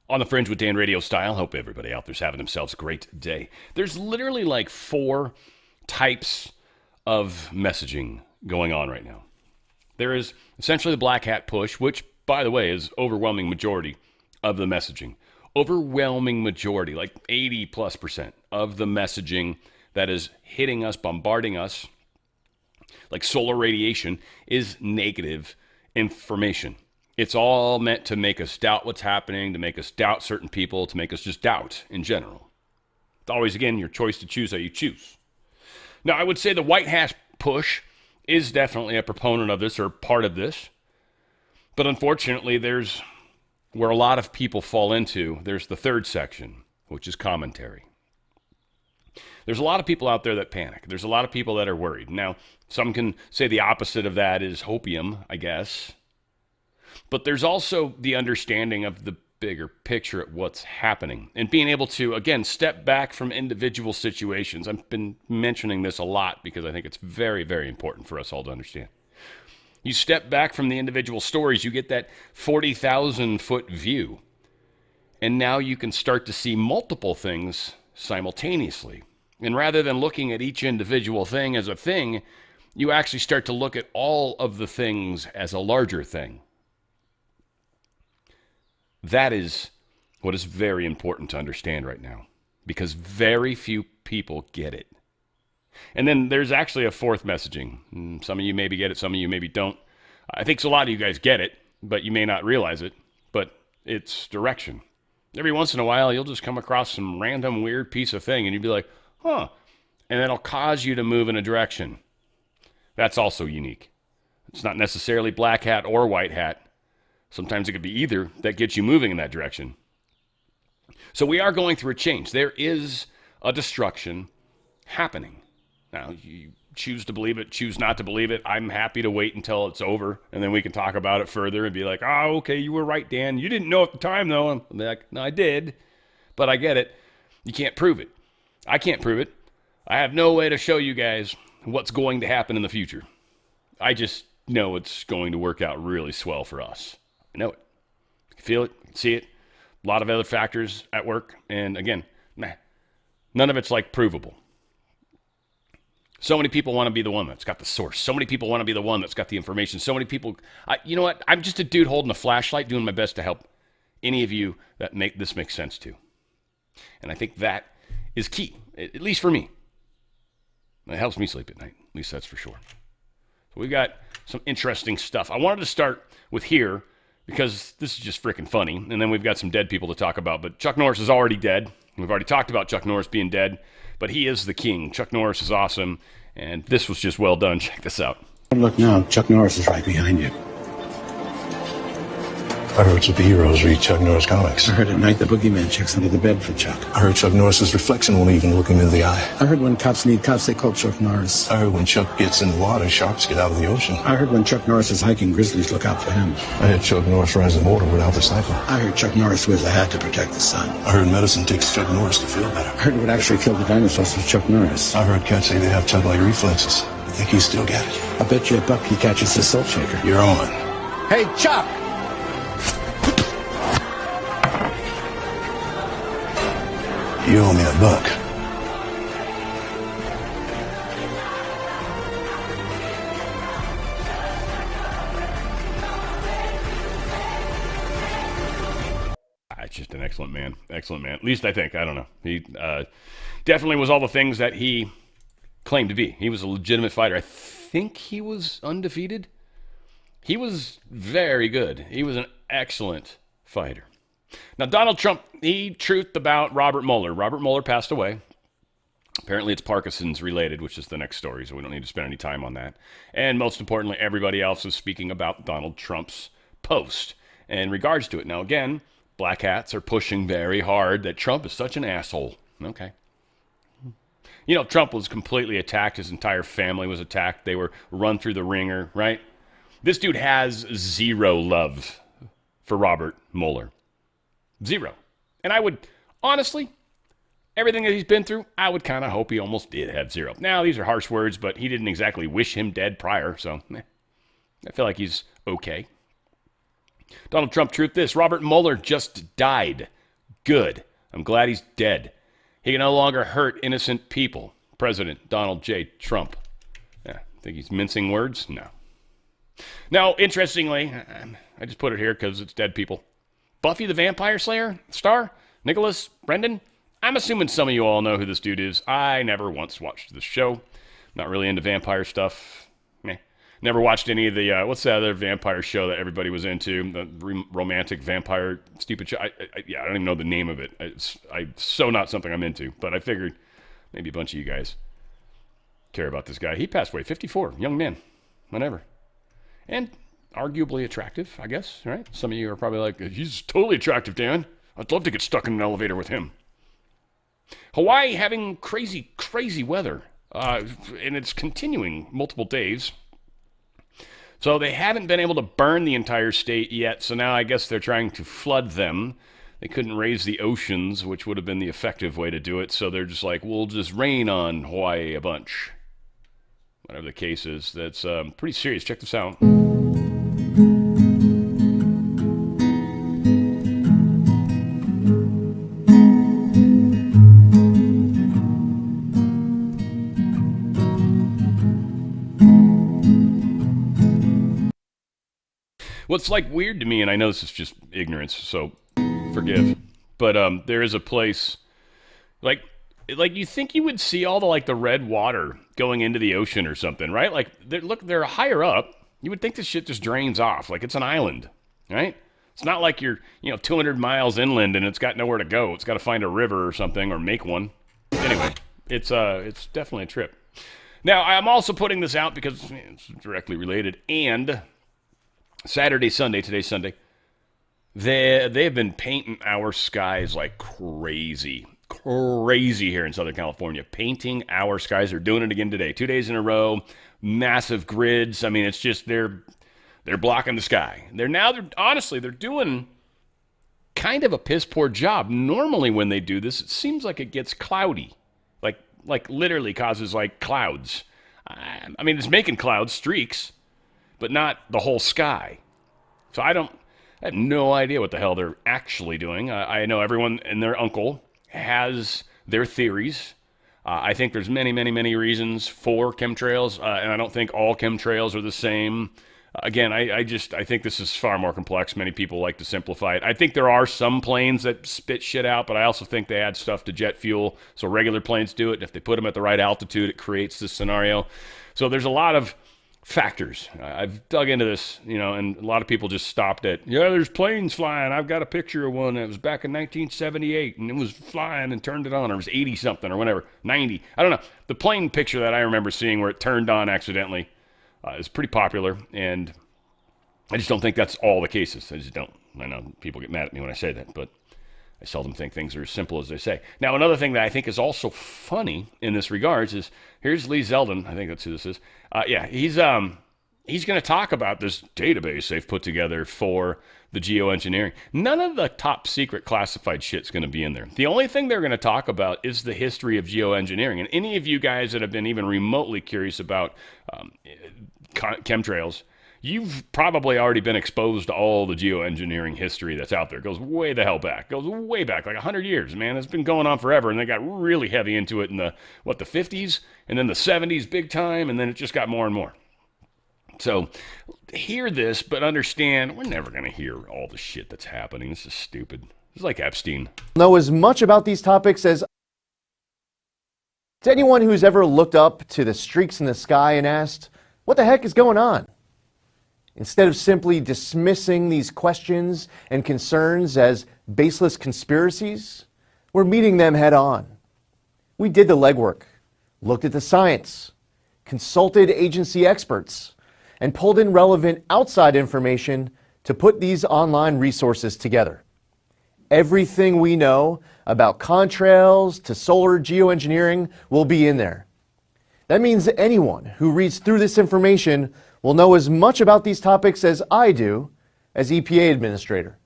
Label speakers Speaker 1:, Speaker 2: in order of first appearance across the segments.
Speaker 1: On the Fringe with Dan RadioStyle. Hope everybody out there's having themselves a great day. There's literally like 4 types of messaging going on right now. There is essentially the black hat push, which, by the way, is overwhelming majority of the messaging. Overwhelming majority, like 80+% of the messaging that is hitting us, bombarding us, like solar radiation, is negative information. It's all meant to make us doubt what's happening, to make us doubt certain people, to make us just doubt in general. It's always, again, your choice to choose how you choose. Now, I would say the white hat push is definitely a proponent of this or part of this. But unfortunately, there's where a lot of people fall into, there's the third section, which is commentary. There's a lot of people out there that panic. There's a lot of people that are worried. Now, some can say the opposite of that is hopium, I guess. But there's also the understanding of the bigger picture at what's happening and being able to, again, step back from individual situations. I've been mentioning this a lot because I think it's very, very important for us all to understand. You step back from the individual stories, you get that 40,000-foot view. And now you can start to see multiple things simultaneously. And rather than looking at each individual thing as a thing, you actually start to look at all of the things as a larger thing. That is what is very important to understand right now, because very few people get it. And then there's actually a fourth messaging. Some of you maybe get it, some of you maybe don't. I think a lot of you guys get it, but you may not realize it, but it's direction. Every once in a while, you'll just come across some random weird piece of thing, and you'll be like, huh, and it'll cause you to move in a direction. That's also unique. It's not necessarily black hat or white hat. Sometimes it could be either that gets you moving in that direction. So we are going through a change. There is a destruction happening. Now, you choose to believe it, choose not to believe it. I'm happy to wait until it's over, and then we can talk about it further and be like, oh, okay, you were right, Dan. You didn't know at the time, though. I'm like, no, I did, but I get it. You can't prove it. I can't prove it. I have no way to show you guys what's going to happen in the future. I just know it's going to work out really swell for us. I know it. You can feel it, you can see it. A lot of other factors at work. And again, none of it's like provable. So many people want to be the one that's got the source. So many people want to be the one that's got the information. So many people, you know what? I'm just a dude holding a flashlight, doing my best to help any of you that make this make sense to. And I think that is key, at least for me. It helps me sleep at night. At least that's for sure. So we've got some interesting stuff. I wanted to start with here, because this is just freaking funny. And then we've got some dead people to talk about. But Chuck Norris is already dead. We've already talked about Chuck Norris being dead. But he is the king. Chuck Norris is awesome. And this was just well done. Check this out.
Speaker 2: Look now, Chuck Norris is right behind you.
Speaker 3: I heard superheroes read Chuck Norris comics.
Speaker 2: I heard at night the boogeyman checks under the bed for Chuck.
Speaker 3: I heard Chuck Norris's reflection won't even look him in the eye.
Speaker 2: I heard when cops need cops, they call Chuck Norris.
Speaker 3: I heard when Chuck gets in the water, sharks get out of the ocean.
Speaker 2: I heard when Chuck Norris is hiking, grizzlies look out for him.
Speaker 3: I heard Chuck Norris rise in water without the sniper.
Speaker 2: I heard Chuck Norris wears a hat to protect the sun.
Speaker 3: I heard medicine takes Chuck Norris to feel better.
Speaker 2: I heard what actually killed the dinosaurs was Chuck Norris.
Speaker 3: I heard cats say they have Chuck-like reflexes. I think he's still got it.
Speaker 2: I bet you $1 he catches the salt shaker.
Speaker 3: You're on.
Speaker 2: Hey, Chuck!
Speaker 3: You owe me $1.
Speaker 1: It's just an excellent man. Excellent man. At least I think. I don't know. He definitely was all the things that he claimed to be. He was a legitimate fighter. I think he was undefeated. He was very good. He was an excellent fighter. Now, Donald Trump, he truthed about Robert Mueller. Robert Mueller passed away. Apparently, it's Parkinson's related, which is the next story, so we don't need to spend any time on that. And most importantly, everybody else is speaking about Donald Trump's post in regards to it. Now, again, black hats are pushing very hard that Trump is such an asshole. Okay. You know, Trump was completely attacked. His entire family was attacked. They were run through the ringer, right? This dude has zero love for Robert Mueller. Zero. And I would, honestly, everything that he's been through, I would kind of hope he almost did have zero. Now, these are harsh words, but he didn't exactly wish him dead prior, so I feel like he's okay. Donald Trump, truth this, Robert Mueller just died Good. I'm glad he's dead. He can no longer hurt innocent people. President Donald J. Trump. Yeah, think he's mincing words? No. Now, interestingly, I just put it here because it's dead people. Buffy the Vampire Slayer star, Nicholas Brendan. I'm assuming some of you all know who this dude is. I never once watched this show. Not really into vampire stuff. Never watched any of the, what's the other vampire show that everybody was into? The romantic vampire stupid show. I don't even know the name of it. It's so not something I'm into. But I figured maybe a bunch of you guys care about this guy. He passed away, 54, young man, whatever. And arguably attractive, I guess, right? Some of you are probably like, he's totally attractive, Dan. I'd love to get stuck in an elevator with him. Hawaii having crazy, crazy weather. And it's continuing multiple days. So they haven't been able to burn the entire state yet, so now I guess they're trying to flood them. They couldn't raise the oceans, which would have been the effective way to do it, so they're just like, we'll just rain on Hawaii a bunch. Whatever the case is, that's pretty serious. Check this out. What's like weird to me, and I know this is just ignorance, so forgive, but there is a place, like you think you would see all the red water going into the ocean or something, right? Like, they're higher up. You would think this shit just drains off, like it's an island, right? It's not like you're 200 miles inland and it's got nowhere to go. It's got to find a river or something or make one. Anyway, it's definitely a trip. Now, I'm also putting this out because it's directly related, and Saturday, Sunday, today's Sunday, they've been painting our skies like crazy here in Southern California. Painting our skies. They're doing it again today. 2 days in a row. Massive grids. I mean, it's just they're blocking the sky. They're doing kind of a piss poor job. Normally when they do this, it seems like it gets cloudy. Like literally causes like clouds. I mean, it's making clouds, streaks, but not the whole sky. So I have no idea what the hell they're actually doing. I know everyone and their uncle has their theories. I think there's many, many, many reasons for chemtrails, and I don't think all chemtrails are the same. Again, I think this is far more complex. Many people like to simplify it. I think there are some planes that spit shit out, but I also think they add stuff to jet fuel. So regular planes do it, and if they put them at the right altitude, it creates this scenario. So there's a lot of factors. I've dug into this, and a lot of people just stopped at, there's planes flying. I've got a picture of one that was back in 1978, and it was flying and turned it on, or it was 80-something or whatever, 90. I don't know. The plane picture that I remember seeing where it turned on accidentally is pretty popular, and I just don't think that's all the cases. I just don't. I know people get mad at me when I say that, but I seldom think things are as simple as they say. Now, another thing that I think is also funny in this regards is, here's Lee Zeldin. I think that's who this is. He's going to talk about this database they've put together for the geoengineering. None of the top secret classified shit's going to be in there. The only thing they're going to talk about is the history of geoengineering. And any of you guys that have been even remotely curious about chemtrails, you've probably already been exposed to all the geoengineering history that's out there. It goes way the hell back. It goes way back, like 100 years, man. It's been going on forever, and they got really heavy into it in the 50s, and then the 70s big time, and then it just got more and more. So hear this, but understand we're never going to hear all the shit that's happening. This is stupid. It's like Epstein.
Speaker 4: Know as much about these topics as to anyone who's ever looked up to the streaks in the sky and asked, what the heck is going on? Instead of simply dismissing these questions and concerns as baseless conspiracies, we're meeting them head on. We did the legwork, looked at the science, consulted agency experts, and pulled in relevant outside information to put these online resources together. Everything we know about contrails to solar geoengineering will be in there. That means that anyone who reads through this information will know as much about these topics as I do as EPA administrator.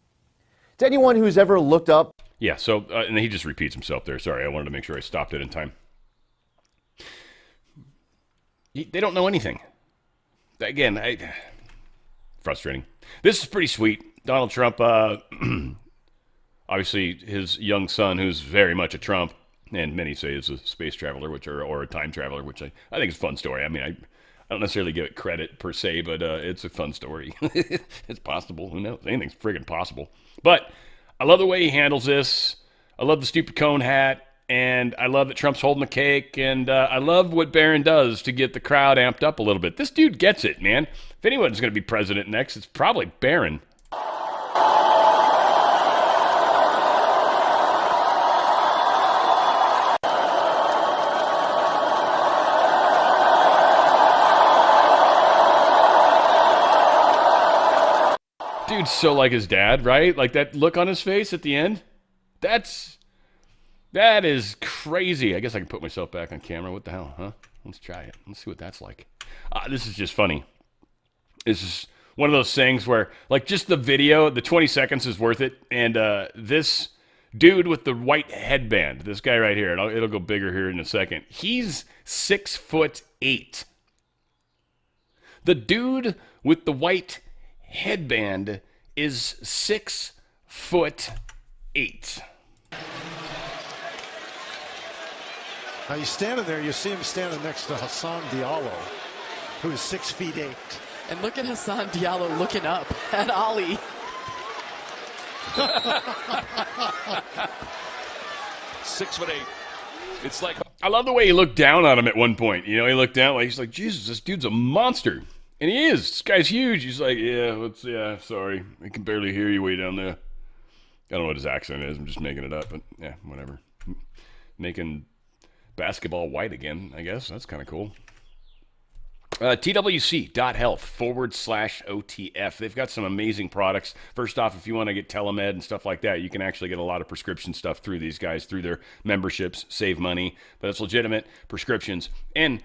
Speaker 4: To anyone who's ever looked up...
Speaker 1: Yeah, so, and he just repeats himself there. Sorry, I wanted to make sure I stopped it in time. They don't know anything. Again, frustrating. This is pretty sweet. Donald Trump Obviously, his young son, who's very much a Trump, and many say is a space traveler, or a time traveler, which I think is a fun story. I mean, I don't necessarily give it credit per se, but it's a fun story. It's possible. Who knows? Anything's friggin' possible. But I love the way he handles this. I love the stupid cone hat. And I love that Trump's holding the cake. And I love what Barron does to get the crowd amped up a little bit. This dude gets it, man. If anyone's going to be president next, it's probably Barron. Dude's so like his dad, right? Like that look on his face at the end. That is crazy. I guess I can put myself back on camera. What the hell, huh? Let's try it. Let's see what that's like. This is just funny. This is one of those things where, like, just the video, the 20 seconds is worth it. And this dude with the white headband, this guy right here, it'll go bigger here in a second. He's 6'8". The dude with the white headband is 6'8".
Speaker 5: Now you're standing there, you see him standing next to Hassan Diallo, who's 6'8".
Speaker 6: And look at Hassan Diallo looking up at Ali.
Speaker 7: 6'8". It's like,
Speaker 1: I love the way he looked down on him at one point. You know, he looked down, like he's like, Jesus, this dude's a monster. And he is. This guy's huge. He's like, yeah, sorry. I can barely hear you way down there. I don't know what his accent is. I'm just making it up, but yeah, whatever. Making basketball white again, I guess. That's kind of cool. TWC.health/OTF. They've got some amazing products. First off, if you want to get telemed and stuff like that, you can actually get a lot of prescription stuff through these guys, through their memberships, save money. But it's legitimate prescriptions and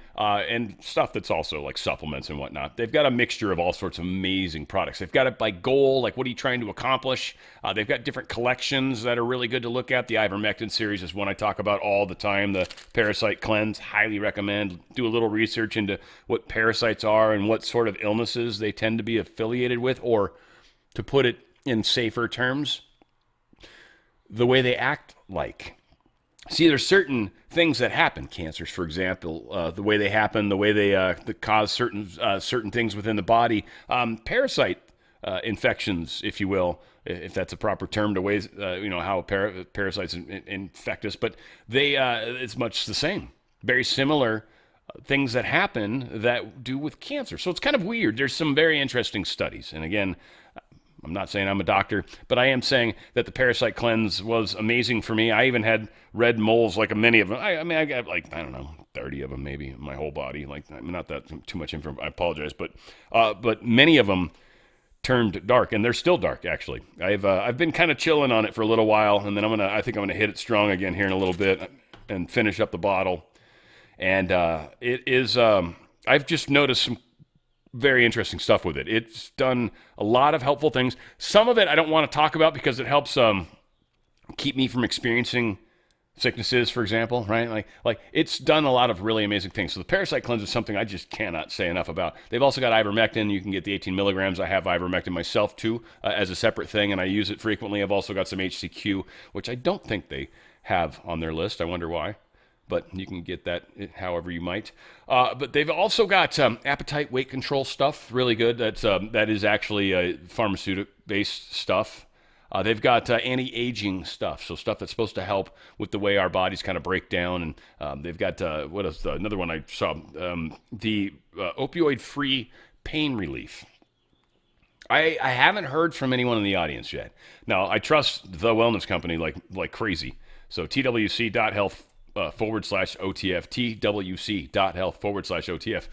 Speaker 1: stuff that's also like supplements and whatnot. They've got a mixture of all sorts of amazing products. They've got it by goal, like what are you trying to accomplish? They've got different collections that are really good to look at. The ivermectin series is one I talk about all the time. The Parasite Cleanse, highly recommend. Do a little research into what parasites are and what sort of illnesses they tend to be affiliated with, or to put it in safer terms, the way they act like. See, there's certain things that happen, cancers, for example, the way they happen, the way they cause certain things within the body. Parasite infections, if you will, if that's a proper term to ways, how parasites infect us, but it's much the same. Very similar things that happen that do with cancer. So it's kind of weird. There's some very interesting studies. And again, I'm not saying I'm a doctor, but I am saying that the Parasite Cleanse was amazing for me. I even had red moles, like many of them. I got 30 of them maybe in my whole body. Not that too much info. I apologize, but many of them turned dark, and they're still dark actually. I've been kind of chilling on it for a little while, and then I think I'm gonna hit it strong again here in a little bit and finish up the bottle. And it is, I've just noticed some very interesting stuff with it. It's done a lot of helpful things. Some of it I don't want to talk about because it helps keep me from experiencing sicknesses, for example, right? Like it's done a lot of really amazing things. So the Parasite Cleanse is something I just cannot say enough about. They've also got ivermectin. You can get the 18 milligrams. I have ivermectin myself too, as a separate thing, and I use it frequently. I've also got some HCQ, which I don't think they have on their list. I wonder why. But you can get that however you might. But they've also got appetite weight control stuff, really good. That is actually pharmaceutical-based stuff. They've got anti-aging stuff, so stuff that's supposed to help with the way our bodies kind of break down. And they've got, what is another one I saw? The opioid-free pain relief. I haven't heard from anyone in the audience yet. Now, I trust the wellness company like crazy. So twc.health /OTF, twc.health /OTF.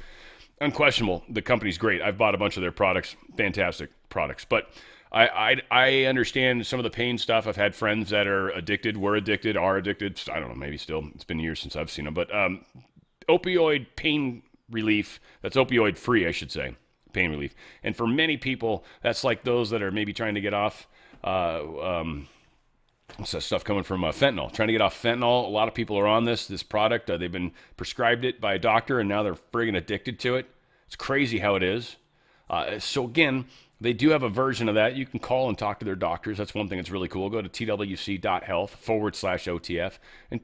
Speaker 1: Unquestionable, the company's great. I've bought a bunch of their products, fantastic products. But I understand some of the pain stuff. I've had friends that are addicted, are addicted. I don't know, maybe still. It's been years since I've seen them. But opioid pain relief, that's opioid free, I should say, pain relief. And for many people, that's like those that are maybe trying to get off what's that stuff coming from fentanyl? Trying to get off fentanyl. A lot of people are on this product. They've been prescribed it by a doctor, and now they're friggin' addicted to it. It's crazy how it is. So again, They do have a version of that. You can call and talk to their doctors. That's one thing that's really cool. Go to twc.health/OTF and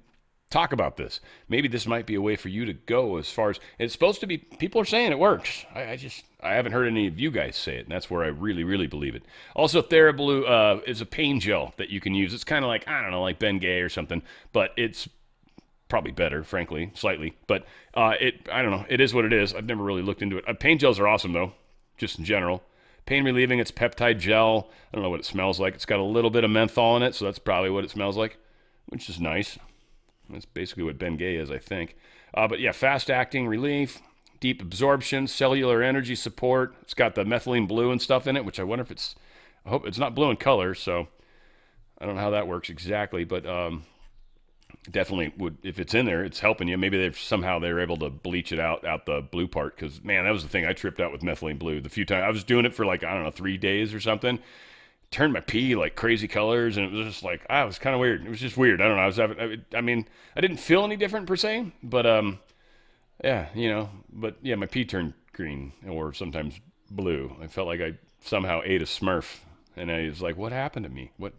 Speaker 1: talk about this. Maybe this might be a way for you to go as far as it's supposed to be. People are saying it works. I haven't heard any of you guys say it, and that's where I really, really believe it. Also, TheraBlue is a pain gel that you can use. It's kind of like, I don't know, like Bengay or something, but it's probably better, frankly, slightly. But I don't know. It is what it is. I've never really looked into it. Pain gels are awesome, though, just in general. Pain relieving, it's peptide gel. I don't know what it smells like. It's got a little bit of menthol in it, so that's probably what it smells like, which is nice. That's basically what Bengay is, I think. But yeah, fast-acting relief, deep absorption, cellular energy support. It's got the methylene blue and stuff in it, which I wonder if I hope it's not blue in color, so I don't know how that works exactly, but definitely would, if it's in there, it's helping you. Maybe they're able to bleach it out the blue part, because, man, that was the thing. I tripped out with methylene blue the few times. I was doing it for like, I don't know, 3 days or something. Turned my pee like crazy colors, and it was just like, it was kind of weird. It was just weird. I don't know. I didn't feel any different per se, but yeah, but yeah, my pee turned green or sometimes blue. I felt like I somehow ate a Smurf, and I was like, what happened to me? What?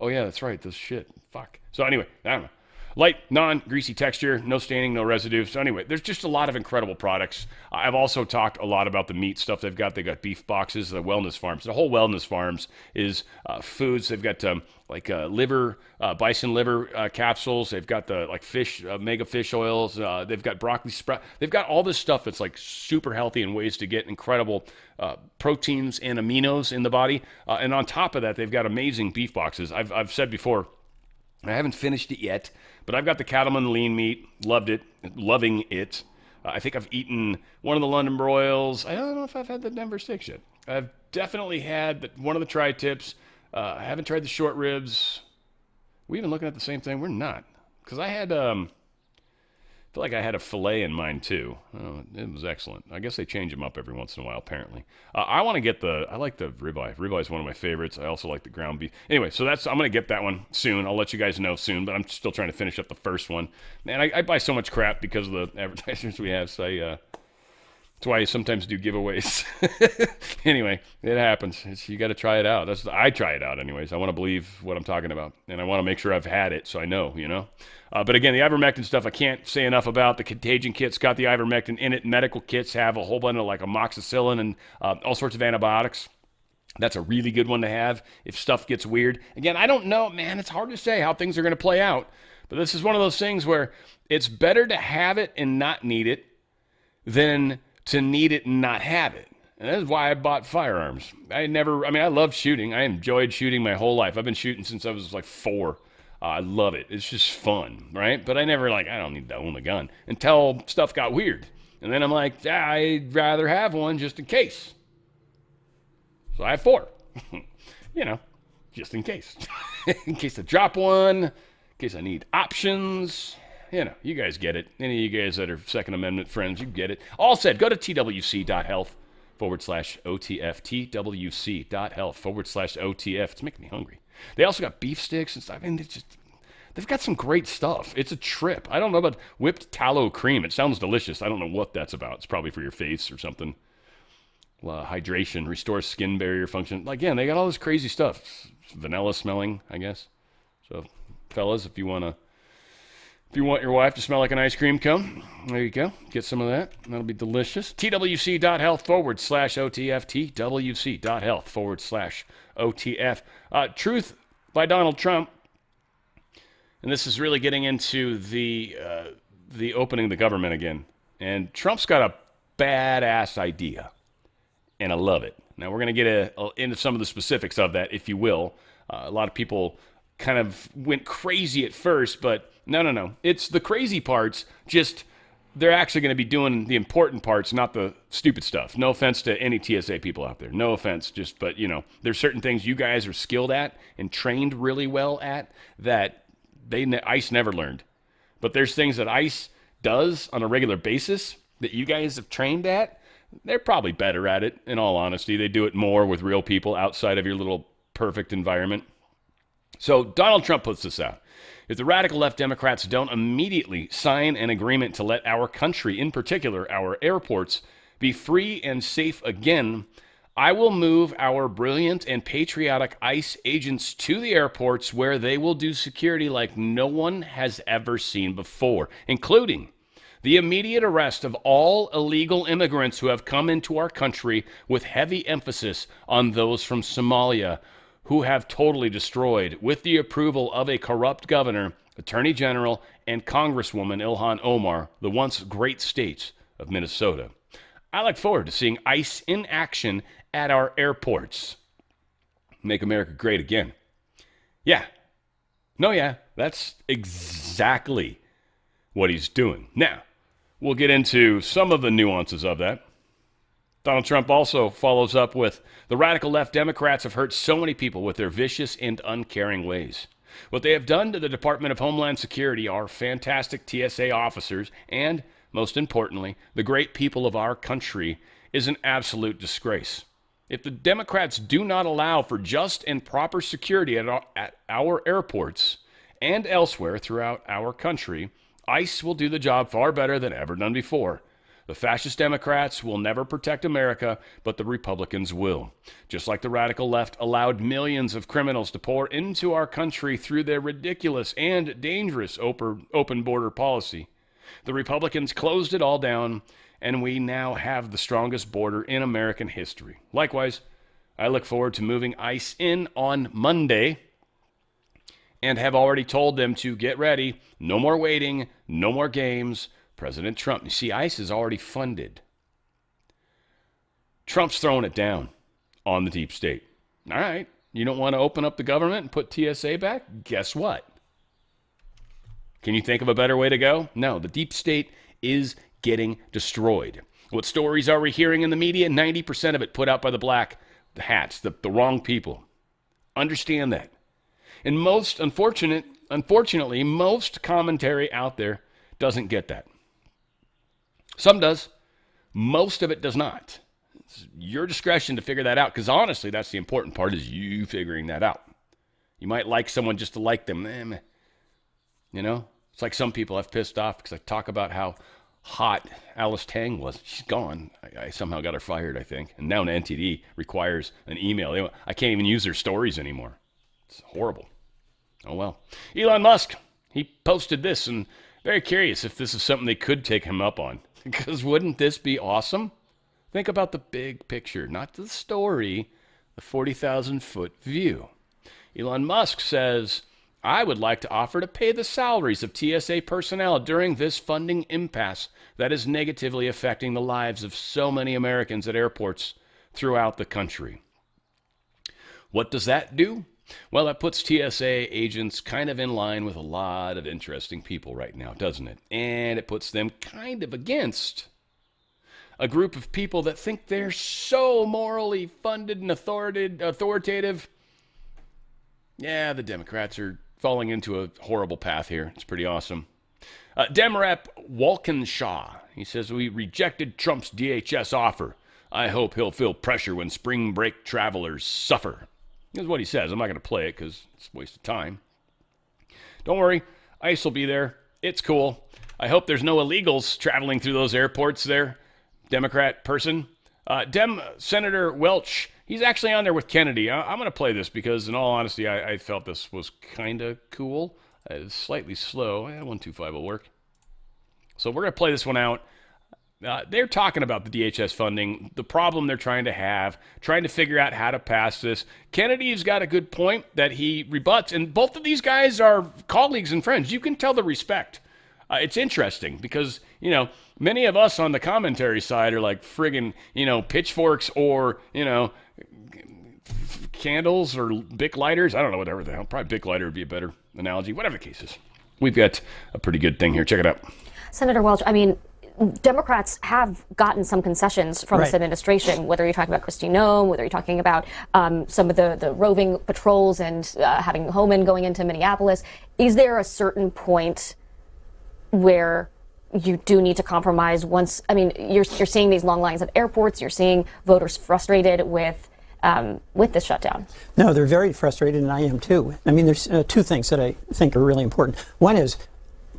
Speaker 1: Oh yeah, that's right. This shit. Fuck. So anyway, I don't know. Light, non-greasy texture, no staining, no residue. So anyway, there's just a lot of incredible products. I've also talked a lot about the meat stuff they've got. They've got beef boxes, the wellness farms. The whole wellness farms is foods. They've got liver, bison liver capsules. They've got the fish, mega fish oils. They've got broccoli sprout. They've got all this stuff that's like super healthy and ways to get incredible proteins and aminos in the body. And on top of that, they've got amazing beef boxes. I've said before, I haven't finished it yet, but I've got the Cattleman lean meat. Loving it. I think I've eaten one of the London broils. I don't know if I've had the Denver sticks yet. I've definitely had one of the tri-tips. I haven't tried the short ribs. We even looking at the same thing? We're not. Because I had, I feel like I had a filet in mine too. Oh, it was excellent. I guess they change them up every once in a while, apparently. I want to get I like the ribeye. Ribeye is one of my favorites. I also like the ground beef. Anyway, so I'm going to get that one soon. I'll let you guys know soon, but I'm still trying to finish up the first one. Man, I buy so much crap because of the advertisers we have, so that's why I sometimes do giveaways. Anyway, it happens. You got to try it out. I try it out anyways. I want to believe what I'm talking about, and I want to make sure I've had it so I know, But again, the ivermectin stuff, I can't say enough about. The contagion kit's got the ivermectin in it. Medical kits have a whole bunch of amoxicillin and all sorts of antibiotics. That's a really good one to have if stuff gets weird. Again, I don't know, man. It's hard to say how things are going to play out. But this is one of those things where it's better to have it and not need it than to need it and not have it. And that's why I bought firearms. I loved shooting. I enjoyed shooting my whole life. I've been shooting since I was 4. I love it. It's just fun, right? But I never I don't need to own a gun until stuff got weird. And then I'm like, I'd rather have one just in case. So I have 4, just in case. In case I drop one, in case I need options. You guys get it. Any of you guys that are Second Amendment friends, you get it. All said, go to twc.health/OTF. twc.health/OTF. It's making me hungry. They also got beef sticks and stuff. They've got some great stuff. It's a trip. I don't know about whipped tallow cream. It sounds delicious. I don't know what that's about. It's probably for your face or something. Hydration, restores skin barrier function. Again, they got all this crazy stuff. It's vanilla smelling, I guess. So, fellas, if you want your wife to smell like an ice cream cone, there you go. Get some of that. That'll be delicious. twc.health/OTF. twc.health/OTF. Truth by Donald Trump. And this is really getting into the opening the government again. And Trump's got a badass idea. And I love it. Now, we're going to get into some of the specifics of that, if you will. A lot of people kind of went crazy at first, but no. It's the crazy parts, just they're actually going to be doing the important parts, not the stupid stuff. No offense to any TSA people out there. No offense, but, there's certain things you guys are skilled at and trained really well at that ICE never learned. But there's things that ICE does on a regular basis that you guys have trained at. They're probably better at it, in all honesty. They do it more with real people outside of your little perfect environment. So Donald Trump puts this out. If the radical left Democrats don't immediately sign an agreement to let our country, in particular our airports, be free and safe again, I will move our brilliant and patriotic ICE agents to the airports where they will do security like no one has ever seen before, including the immediate arrest of all illegal immigrants who have come into our country, with heavy emphasis on those from Somalia who have totally destroyed, with the approval of a corrupt governor, attorney general, and Congresswoman Ilhan Omar, the once great state of Minnesota. I look forward to seeing ICE in action at our airports. Make America great again. Yeah. No, yeah, that's exactly what he's doing. Now, we'll get into some of the nuances of that. Donald Trump also follows up with, the radical left Democrats have hurt so many people with their vicious and uncaring ways. What they have done to the Department of Homeland Security, our fantastic TSA officers, and, most importantly, the great people of our country, is an absolute disgrace. If the Democrats do not allow for just and proper security at our airports and elsewhere throughout our country, ICE will do the job far better than ever done before. The fascist Democrats will never protect America, but the Republicans will. Just like the radical left allowed millions of criminals to pour into our country through their ridiculous and dangerous open border policy. The Republicans closed it all down, and we now have the strongest border in American history. Likewise, I look forward to moving ICE in on Monday and have already told them to get ready. No more waiting, no more games. President Trump, you see, ICE is already funded. Trump's throwing it down on the deep state. All right, you don't want to open up the government and put TSA back? Guess what? Can you think of a better way to go? No, the deep state is getting destroyed. What stories are we hearing in the media? 90% of it put out by the black hats, the wrong people. Understand that. And unfortunately, most commentary out there doesn't get that. Some does. Most of it does not. It's your discretion to figure that out, because honestly, that's the important part, is you figuring that out. You might like someone just to like them. You know? It's like some people I've pissed off because I talk about how hot Alice Tang was. She's gone. I somehow got her fired, I think. And now an NTD requires an email. I can't even use their stories anymore. It's horrible. Oh, well. Elon Musk, he posted this, and very curious if this is something they could take him up on. Because wouldn't this be awesome? Think about the big picture, not the story, the 40,000-foot view. Elon Musk says, I would like to offer to pay the salaries of TSA personnel during this funding impasse that is negatively affecting the lives of so many Americans at airports throughout the country. What does that do? Well, that puts TSA agents kind of in line with a lot of interesting people right now, doesn't it? And it puts them kind of against a group of people that think they're so morally funded and authoritative. Yeah, the Democrats are falling into a horrible path here. It's pretty awesome. Dem Rep Walkinshaw, he says, we rejected Trump's DHS offer. I hope he'll feel pressure when spring break travelers suffer. That's what he says. I'm not going to play it because it's a waste of time. Don't worry. ICE will be there. It's cool. I hope there's no illegals traveling through those airports there. Democrat person. Senator Welch, he's actually on there with Kennedy. I'm going to play this because, in all honesty, I felt this was kind of cool. It's slightly slow. 125 will work. So we're going to play this one out. They're talking about the DHS funding, the problem they're trying to figure out how to pass this. Kennedy's got a good point that he rebuts, and both of these guys are colleagues and friends. You can tell the respect. It's interesting because, many of us on the commentary side are like friggin', pitchforks or, candles or Bic lighters. I don't know, whatever the hell. Probably Bic lighter would be a better analogy. Whatever the case is. We've got a pretty good thing here. Check it out.
Speaker 8: Senator Welch, Democrats have gotten some concessions from this administration, whether you're talking about Kristi Noem, whether you're talking about some of the roving patrols and having Homan going into Minneapolis. Is there a certain point where you do need to compromise once? You're seeing these long lines at airports. You're seeing voters frustrated with this shutdown. No, they're very frustrated, and I am too. There's two things that I think are really important. One is,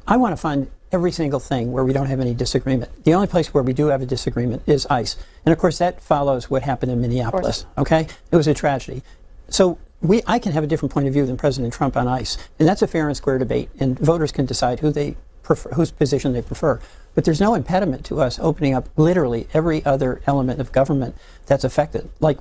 Speaker 8: I want to fund
Speaker 9: every single thing where we don't have any disagreement. The only place where we do have a disagreement is ICE. And of course, that follows what happened in Minneapolis, okay? It was a tragedy. So I can have a different point of view than President Trump on ICE. And that's a fair and square debate. And voters can decide whose position they prefer. But there's no impediment to us opening up literally every other element of government that's affected, like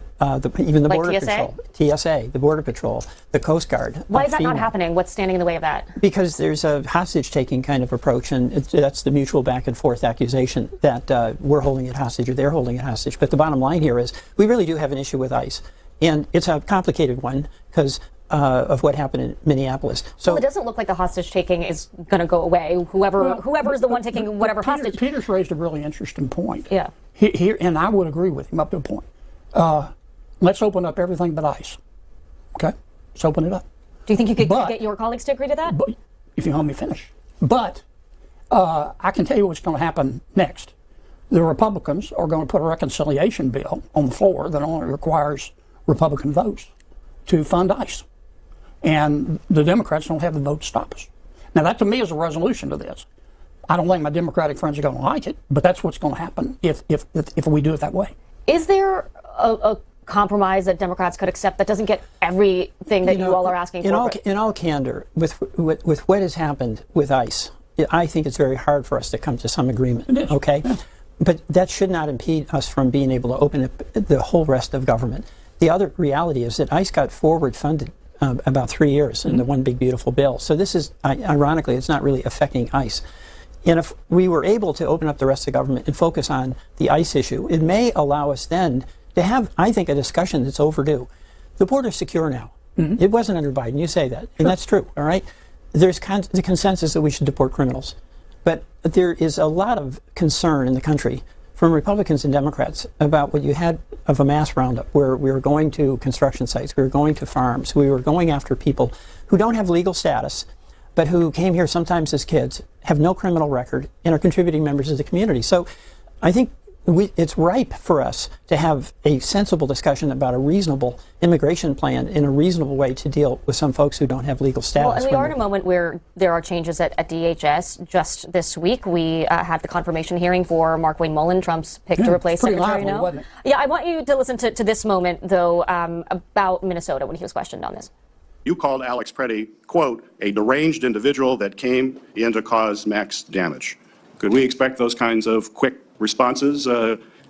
Speaker 9: even the Border Patrol, TSA, the Border Patrol, the Coast Guard.
Speaker 8: Why is that
Speaker 9: FEMA.
Speaker 8: not happening? What's standing in the way of that?
Speaker 9: Because there's a hostage-taking kind of approach, and that's the mutual back-and-forth accusation that we're holding it hostage or they're holding it hostage. But the bottom line here is we really do have an issue with ICE. And it's a complicated one because of what happened in Minneapolis. So
Speaker 8: well, it doesn't look like the hostage taking is going to go away. Whoever is the one taking whatever hostage.
Speaker 10: Peter's raised a really interesting point.
Speaker 8: Yeah.
Speaker 10: Here, and I would agree with him up to a point. Let's open up everything but ICE. Okay? Let's open it up.
Speaker 8: Do you think you could get your colleagues to agree to that?
Speaker 10: But, if you let me finish. But I can tell you what's going to happen next. The Republicans are going to put a reconciliation bill on the floor that only requires Republican votes to fund ICE. And the Democrats don't have the vote to stop us. Now, that to me is a resolution to this. I don't think my Democratic friends are going to like it, but that's what's going to happen if we do it that way.
Speaker 8: Is there a compromise that Democrats could accept that doesn't get everything that you all are asking for?
Speaker 9: In all candor, with what has happened with ICE, I think it's very hard for us to come to some agreement. Okay, yeah. But that should not impede us from being able to open up the whole rest of government. The other reality is that ICE got forward funded about 3 years in the one big beautiful bill. So this is, ironically, it's not really affecting ICE. And if we were able to open up the rest of government and focus on the ICE issue, it may allow us then to have, I think, a discussion that's overdue. The border's secure now. It wasn't under Biden. You say that, and that's true, all right? There's the consensus that we should deport criminals. But there is a lot of concern in the country from Republicans and Democrats about what you had of a mass roundup where we were going to construction sites, we were going to farms, we were going after people who don't have legal status, but who came here sometimes as kids, have no criminal record, and are contributing members of the community. So I think it's ripe for us to have a sensible discussion about a reasonable immigration plan in a reasonable way to deal with some folks who don't have legal status.
Speaker 8: Well, and we are in a moment where there are changes at DHS. Just this week, we had the confirmation hearing for Markwayne Mullin, Trump's pick to replace Secretary No.
Speaker 10: Wasn't it?
Speaker 8: Yeah, I want you to listen to this moment, though, about Minnesota when he was questioned on this.
Speaker 11: You called Alex Preddy, quote, a deranged individual that came in to cause max damage. Could we expect those kinds of quick responses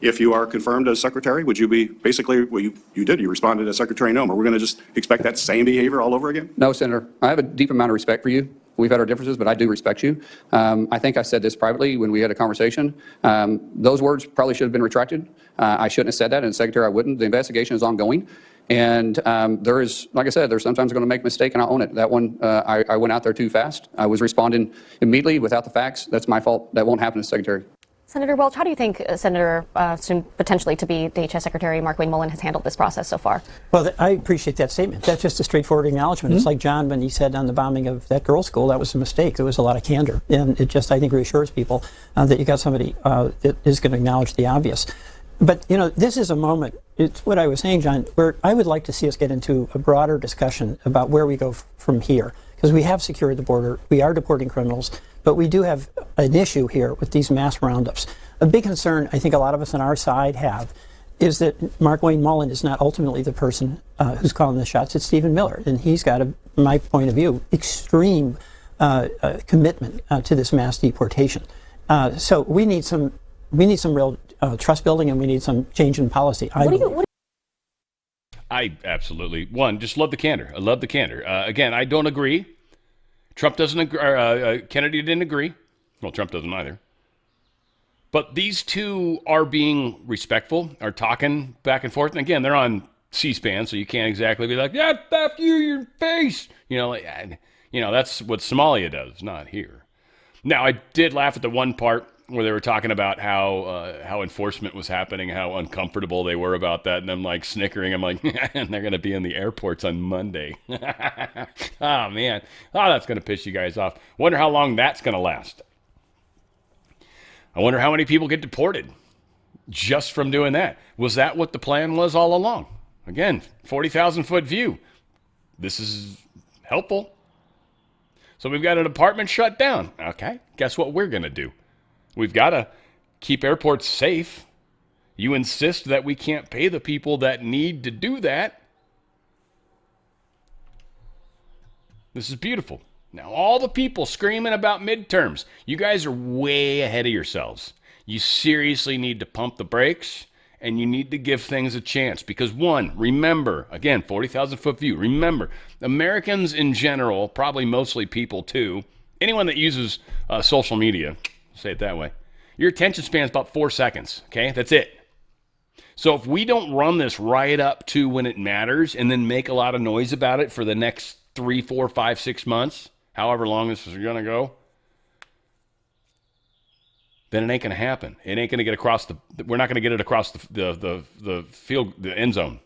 Speaker 11: if you are confirmed as secretary? Would you be basically, well, you did, you responded as Secretary No. Are we going to just expect that same behavior all over again?
Speaker 12: No, Senator. I have a deep amount of respect for you. We've had our differences, but I do respect you. I think I said this privately when we had a conversation. Those words probably should have been retracted. I shouldn't have said that, and Secretary, I wouldn't. The investigation is ongoing. And there is, like I said, there's sometimes going to make a mistake, and I'll own it. That one, I went out there too fast. I was responding immediately without the facts. That's my fault. That won't happen as Secretary.
Speaker 8: Senator Welch, how do you think Senator, soon potentially to be DHS Secretary Markwayne Mullin has handled this process so far?
Speaker 9: Well, I appreciate that statement. That's just a straightforward acknowledgement. It's like John when he said on the bombing of that girls' school, that was a mistake. There was a lot of candor. And it just, I think, reassures people that you got somebody that is going to acknowledge the obvious. But, you know, this is a moment, it's what I was saying, John, where I would like to see us get into a broader discussion about where we go from here. Because we have secured the border, we are deporting criminals, but we do have an issue here with these mass roundups. A big concern I think a lot of us on our side have is that Markwayne Mullin is not ultimately the person who's calling the shots. It's Stephen Miller, and he's got, my point of view, extreme commitment to this mass deportation. So we need some real trust building, and we need some change in policy.
Speaker 1: I absolutely, just love the candor. I love the candor. Again, I don't agree. Trump doesn't agree. Kennedy didn't agree. Well, Trump doesn't either. But these two are being respectful, are talking back and forth. And again, they're on C-SPAN, so you can't exactly be like, yeah, F you, your face. That's what Somalia does, not here. Now, I did laugh at the one part where they were talking about how enforcement was happening, how uncomfortable they were about that, and I'm like snickering. I'm like, and they're going to be in the airports on Monday. Oh, man. Oh, that's going to piss you guys off. Wonder how long that's going to last. I wonder how many people get deported just from doing that. Was that what the plan was all along? Again, 40,000-foot view. This is helpful. So we've got an department shut down. Okay, guess what we're going to do? We've got to keep airports safe. You insist that we can't pay the people that need to do that. This is beautiful. Now, all the people screaming about midterms, you guys are way ahead of yourselves. You seriously need to pump the brakes, and you need to give things a chance. Because one, remember, again, 40,000-foot view, remember, Americans in general, probably mostly people too, anyone that uses social media, say it that way, your attention span is about 4 seconds, okay? That's it. So if we don't run this right up to when it matters and then make a lot of noise about it for the next 3, 4, 5, 6 months, however long this is going to go, then it ain't going to happen. It ain't going to get across we're not going to get it across the field, the end zone.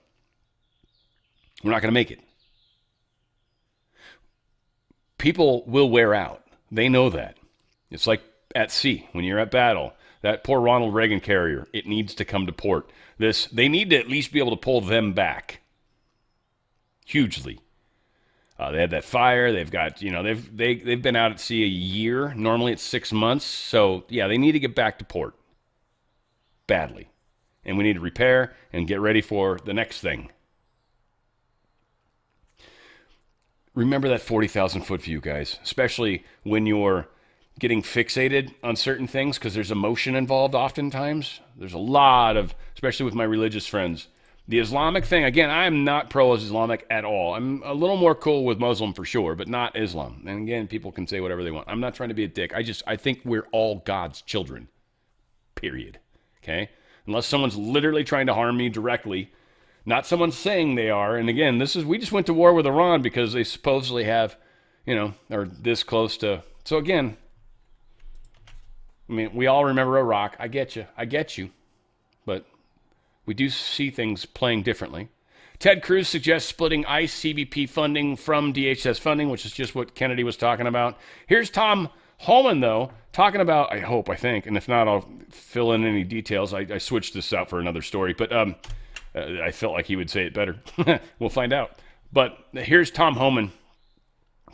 Speaker 1: We're not going to make it. People will wear out. They know that. It's like at sea, when you're at battle, that poor Ronald Reagan carrier, it needs to come to port. They need to at least be able to pull them back hugely. They had that fire. They've got, they've been out at sea a year. Normally it's 6 months. So yeah, they need to get back to port badly, and we need to repair and get ready for the next thing. Remember that 40,000-foot view, guys, especially when you're getting fixated on certain things, because there's emotion involved oftentimes. There's a lot of, especially with my religious friends, the Islamic thing, again, I'm not pro-Islamic at all. I'm a little more cool with Muslim for sure, but not Islam. And again, people can say whatever they want. I'm not trying to be a dick. I think we're all God's children, period, okay? Unless someone's literally trying to harm me directly, not someone saying they are. And again, we just went to war with Iran because they supposedly have, are this close to, so again, I mean, we all remember Iraq. I get you. But we do see things playing differently. Ted Cruz suggests splitting ICE CBP funding from DHS funding, which is just what Kennedy was talking about. Here's Tom Homan, though, talking about, I think, and if not, I'll fill in any details. I switched this out for another story, but I felt like he would say it better. We'll find out. But here's Tom Homan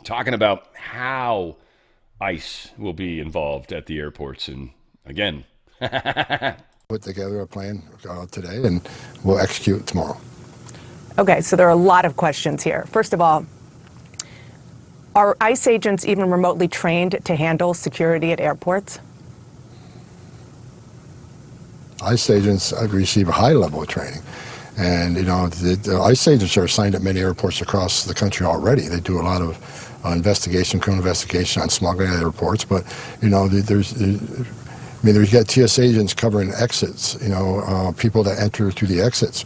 Speaker 1: talking about how ICE will be involved at the airports. And again,
Speaker 3: put together a plan today, and we'll execute it tomorrow.
Speaker 13: Okay, so there are a lot of questions here. First of all, are ICE agents even remotely trained to handle security at airports?
Speaker 3: ICE agents receive a high level of training. And, the ICE agents are assigned at many airports across the country already. They do a lot of criminal investigation on smuggling at airports. But, there's got TSA agents covering exits, people that enter through the exits.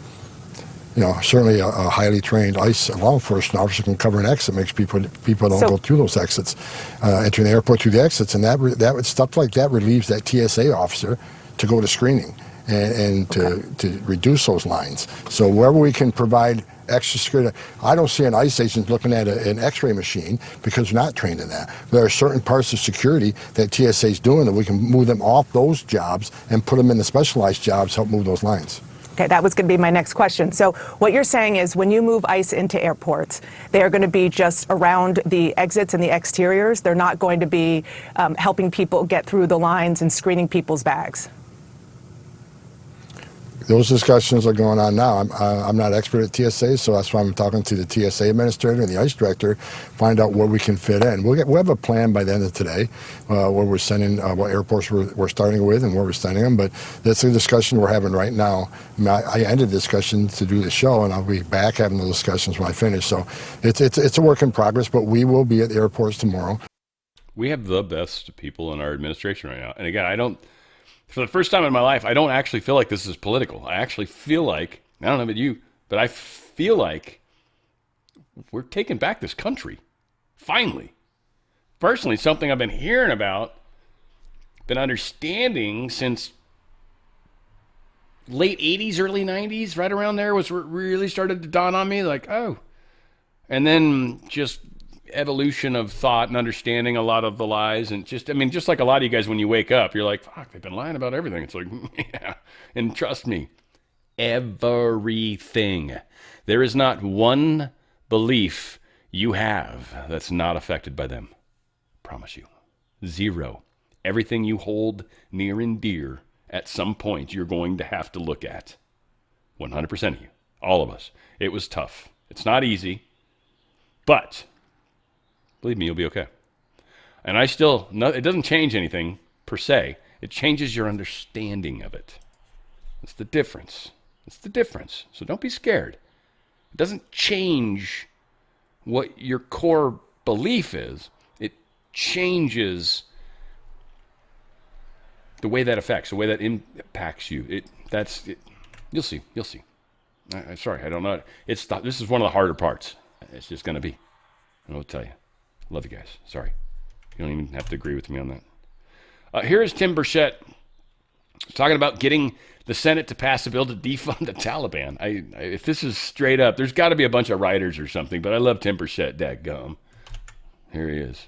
Speaker 3: Certainly a highly trained ICE law enforcement officer can cover an exit, makes people don't go through those exits, entering the airport through the exits. And that stuff like that relieves that TSA officer to go to screening and to reduce those lines. So wherever we can provide extra security, I don't see an ICE agent looking at an X-ray machine because they're not trained in that. There are certain parts of security that TSA is doing that we can move them off those jobs and put them in the specialized jobs, help move those lines.
Speaker 13: Okay, that was going to be my next question. So what you're saying is when you move ICE into airports, they are going to be just around the exits and the exteriors. They're not going to be helping people get through the lines and screening people's bags.
Speaker 3: Those discussions are going on now. I'm not expert at TSA, so that's why I'm talking to the TSA administrator and the ICE director, find out where we can fit in. We'll have a plan by the end of today where we're sending, what airports we're starting with and where we're sending them, but that's a discussion we're having right now. I ended the discussion to do the show, and I'll be back having the discussions when I finish. So it's a work in progress, but we will be at the airports tomorrow.
Speaker 1: We have the best people in our administration right now. And again, for the first time in my life, I don't actually feel like this is political. I actually feel like, I don't know about you, but I feel like we're taking back this country. Finally. Personally, something I've been hearing about, been understanding since late 80s, early 90s, right around there was where it really started to dawn on me, like, oh. And then just evolution of thought and understanding a lot of the lies, and just like a lot of you guys, when you wake up, you're like, fuck, they've been lying about everything. It's like, yeah. And trust me, everything. There is not one belief you have that's not affected by them. promise you. Zero. Everything you hold near and dear, at some point, you're going to have to look at. 100% of you. All of us. It was tough. It's not easy. But, believe me, you'll be okay. And it doesn't change anything, per se. It changes your understanding of it. That's the difference. It's the difference. So don't be scared. It doesn't change what your core belief is. It changes the way that affects, the way that impacts you. You'll see. You'll see. Sorry, I don't know. This is one of the harder parts. It's just going to be. And I'll tell you. Love you guys. Sorry. You don't even have to agree with me on that. Here is Tim Burchett talking about getting the Senate to pass a bill to defund the Taliban. If this is straight up, there's got to be a bunch of writers or something, but I love Tim Burchett, dadgum. Here he is.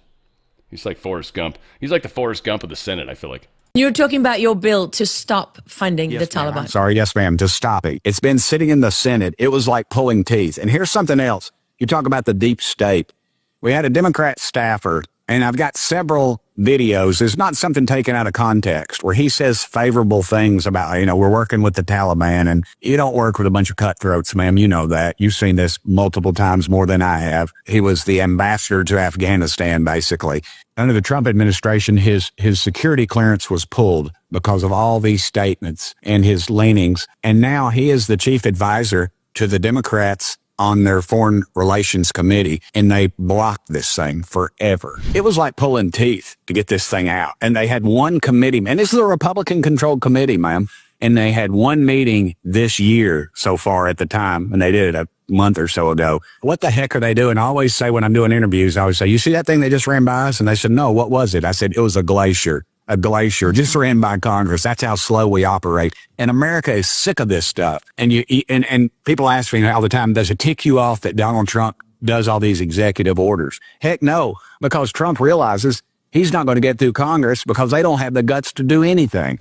Speaker 1: He's like Forrest Gump. He's like the Forrest Gump of the Senate, I feel like.
Speaker 14: You're talking about your bill to stop funding the Taliban.
Speaker 15: I'm sorry, yes, ma'am, to stop it. It's been sitting in the Senate. It was like pulling teeth. And here's something else. You talk about the deep state. We had a Democrat staffer, and I've got several videos. It's not something taken out of context where he says favorable things about, we're working with the Taliban, and you don't work with a bunch of cutthroats, ma'am. You know that. You've seen this multiple times more than I have. He was the ambassador to Afghanistan, basically. Under the Trump administration, his security clearance was pulled because of all these statements and his leanings. And now he is the chief advisor to the Democrats on their Foreign Relations Committee, and they blocked this thing forever. It was like pulling teeth to get this thing out. And they had one committee, and this is a Republican-controlled committee, ma'am, and they had one meeting this year so far at the time, and they did it a month or so ago. What the heck are they doing? I always say when I'm doing interviews, I always say, you see that thing that just ran by us? And they said, no, what was it? I said, it was a glacier. A glacier just ran by Congress. That's how slow we operate. And America is sick of this stuff. And and people ask me all the time, does it tick you off that Donald Trump does all these executive orders? Heck no, because Trump realizes he's not going to get through Congress because they don't have the guts to do anything.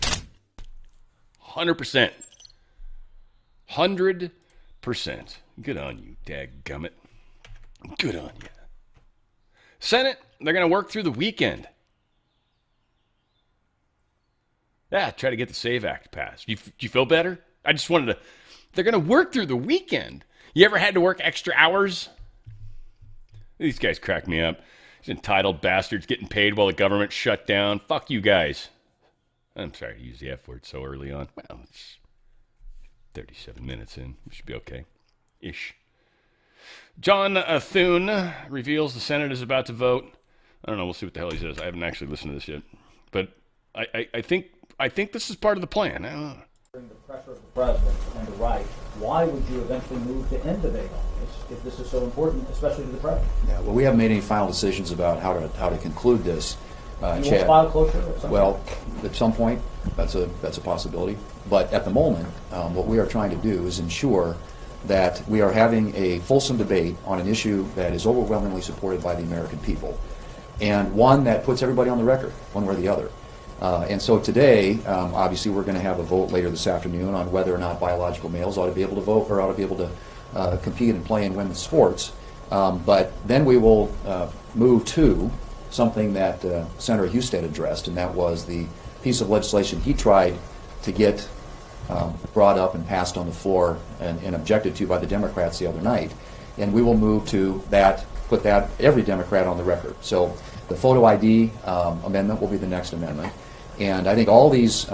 Speaker 1: 100%. 100%. Good on you, dadgummit. Good on you. Senate, they're going to work through the weekend. Yeah, try to get the SAVE Act passed. You feel better? I just wanted to. They're going to work through the weekend. You ever had to work extra hours? These guys crack me up. These entitled bastards getting paid while the government shut down. Fuck you guys. I'm sorry to use the F word so early on. Well, it's 37 minutes in. We should be okay. Ish. John Thune reveals the Senate is about to vote. I don't know. We'll see what the hell he says. I haven't actually listened to this yet. But I think this is part of the plan.
Speaker 16: During the pressure of the president and the right, why would you eventually move to end debate on this if this is so important, especially to the president?
Speaker 17: Yeah, well, we haven't made any final decisions about how to conclude this.
Speaker 16: You will file cloture at some
Speaker 17: point? At some point, that's a possibility. But at the moment, what we are trying to do is ensure that we are having a fulsome debate on an issue that is overwhelmingly supported by the American people, and one that puts everybody on the record, one way or the other. And so today, obviously, we're going to have a vote later this afternoon on whether or not biological males ought to be able to vote or ought to be able to compete and play in women's sports. But then we will move to something that Senator Husted addressed, and that was the piece of legislation he tried to get brought up and passed on the floor and objected to by the Democrats the other night. And we will move to that, put that, every Democrat on the record. So the photo ID amendment will be the next amendment. And I think all these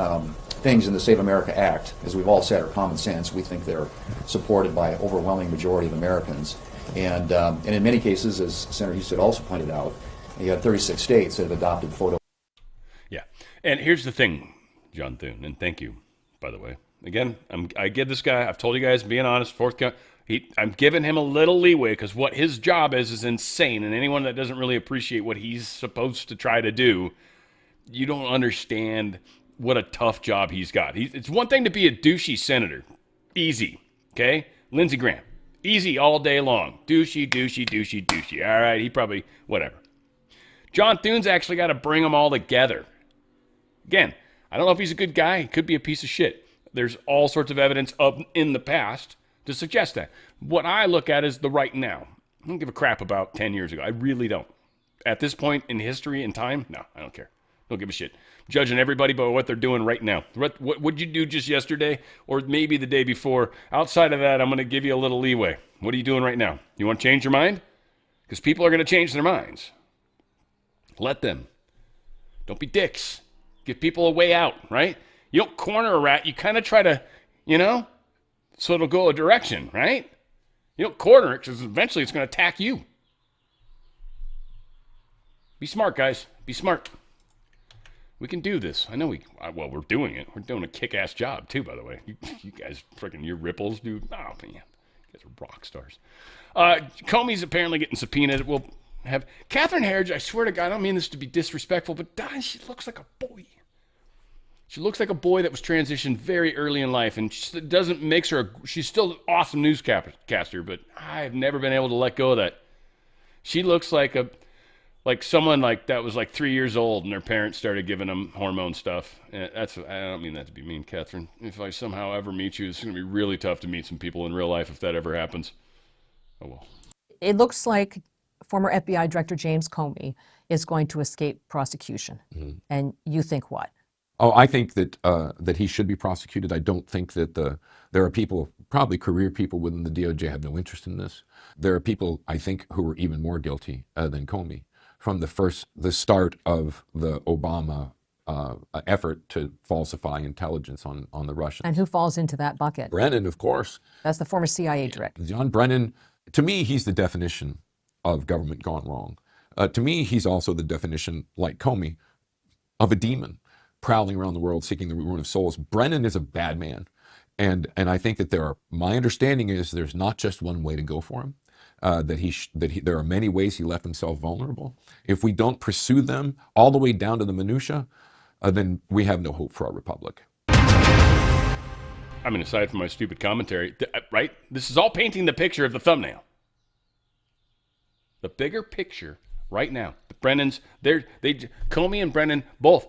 Speaker 17: things in the Save America Act, as we've all said, are common sense. We think they're supported by an overwhelming majority of Americans. And in many cases, as Senator Husted also pointed out, you have 36 states that have adopted photo.
Speaker 1: Yeah. And here's the thing, John Thune, and thank you, by the way. Again, I give this guy, I've told you guys, being honest, I'm giving him a little leeway because what his job is insane. And anyone that doesn't really appreciate what he's supposed to try to do, you don't understand what a tough job he's got. It's one thing to be a douchey senator. Easy. Okay? Lindsey Graham. Easy all day long. Douchey, douchey, douchey, douchey. All right, he probably, whatever. John Thune's actually got to bring them all together. Again, I don't know if he's a good guy. He could be a piece of shit. There's all sorts of evidence in the past to suggest that. What I look at is the right now. I don't give a crap about 10 years ago. I really don't. at this point in history and time, no, I don't care. Don't give a shit. Judging everybody by what they're doing right now. What would you do just yesterday or maybe the day before? Outside of that, I'm going to give you a little leeway. What are you doing right now? You want to change your mind? Because people are going to change their minds. Let them. Don't be dicks. Give people a way out, right? You don't corner a rat. You kind of try to, so it'll go a direction, right? You don't corner it because eventually it's going to attack you. Be smart, guys. Be smart. We can do this. I know we're doing it. We're doing a kick-ass job, too, by the way. You guys, freaking your ripples, dude. Oh, man. You guys are rock stars. Comey's apparently getting subpoenaed. We'll have Catherine Herridge, I swear to God, I don't mean this to be disrespectful, but she looks like a boy. She looks like a boy that was transitioned very early in life, and it doesn't makes her, she's still an awesome newscaster, but I've never been able to let go of that. She looks like someone that was 3 years old and their parents started giving them hormone stuff. And I don't mean that to be mean, Catherine. If I somehow ever meet you, it's going to be really tough to meet some people in real life if that ever happens. Oh, well.
Speaker 18: It looks like former FBI Director James Comey is going to escape prosecution. Mm-hmm. And you think what?
Speaker 19: Oh, I think that he should be prosecuted. I don't think that there are people, probably career people within the DOJ, have no interest in this. There are people, I think, who are even more guilty than Comey from the start of the Obama effort to falsify intelligence on the Russians.
Speaker 18: And who falls into that bucket?
Speaker 19: Brennan, of course.
Speaker 18: That's the former CIA director.
Speaker 19: John Brennan, to me, he's the definition of government gone wrong. To me, he's also the definition, like Comey, of a demon prowling around the world seeking the ruin of souls. Brennan is a bad man. And I think that my understanding is there's not just one way to go for him. There are many ways he left himself vulnerable. If we don't pursue them all the way down to the minutia, then we have no hope for our republic.
Speaker 1: I mean, aside from my stupid commentary, right? This is all painting the picture of the thumbnail. The bigger picture right now. The Brennans, Comey and Brennan, both.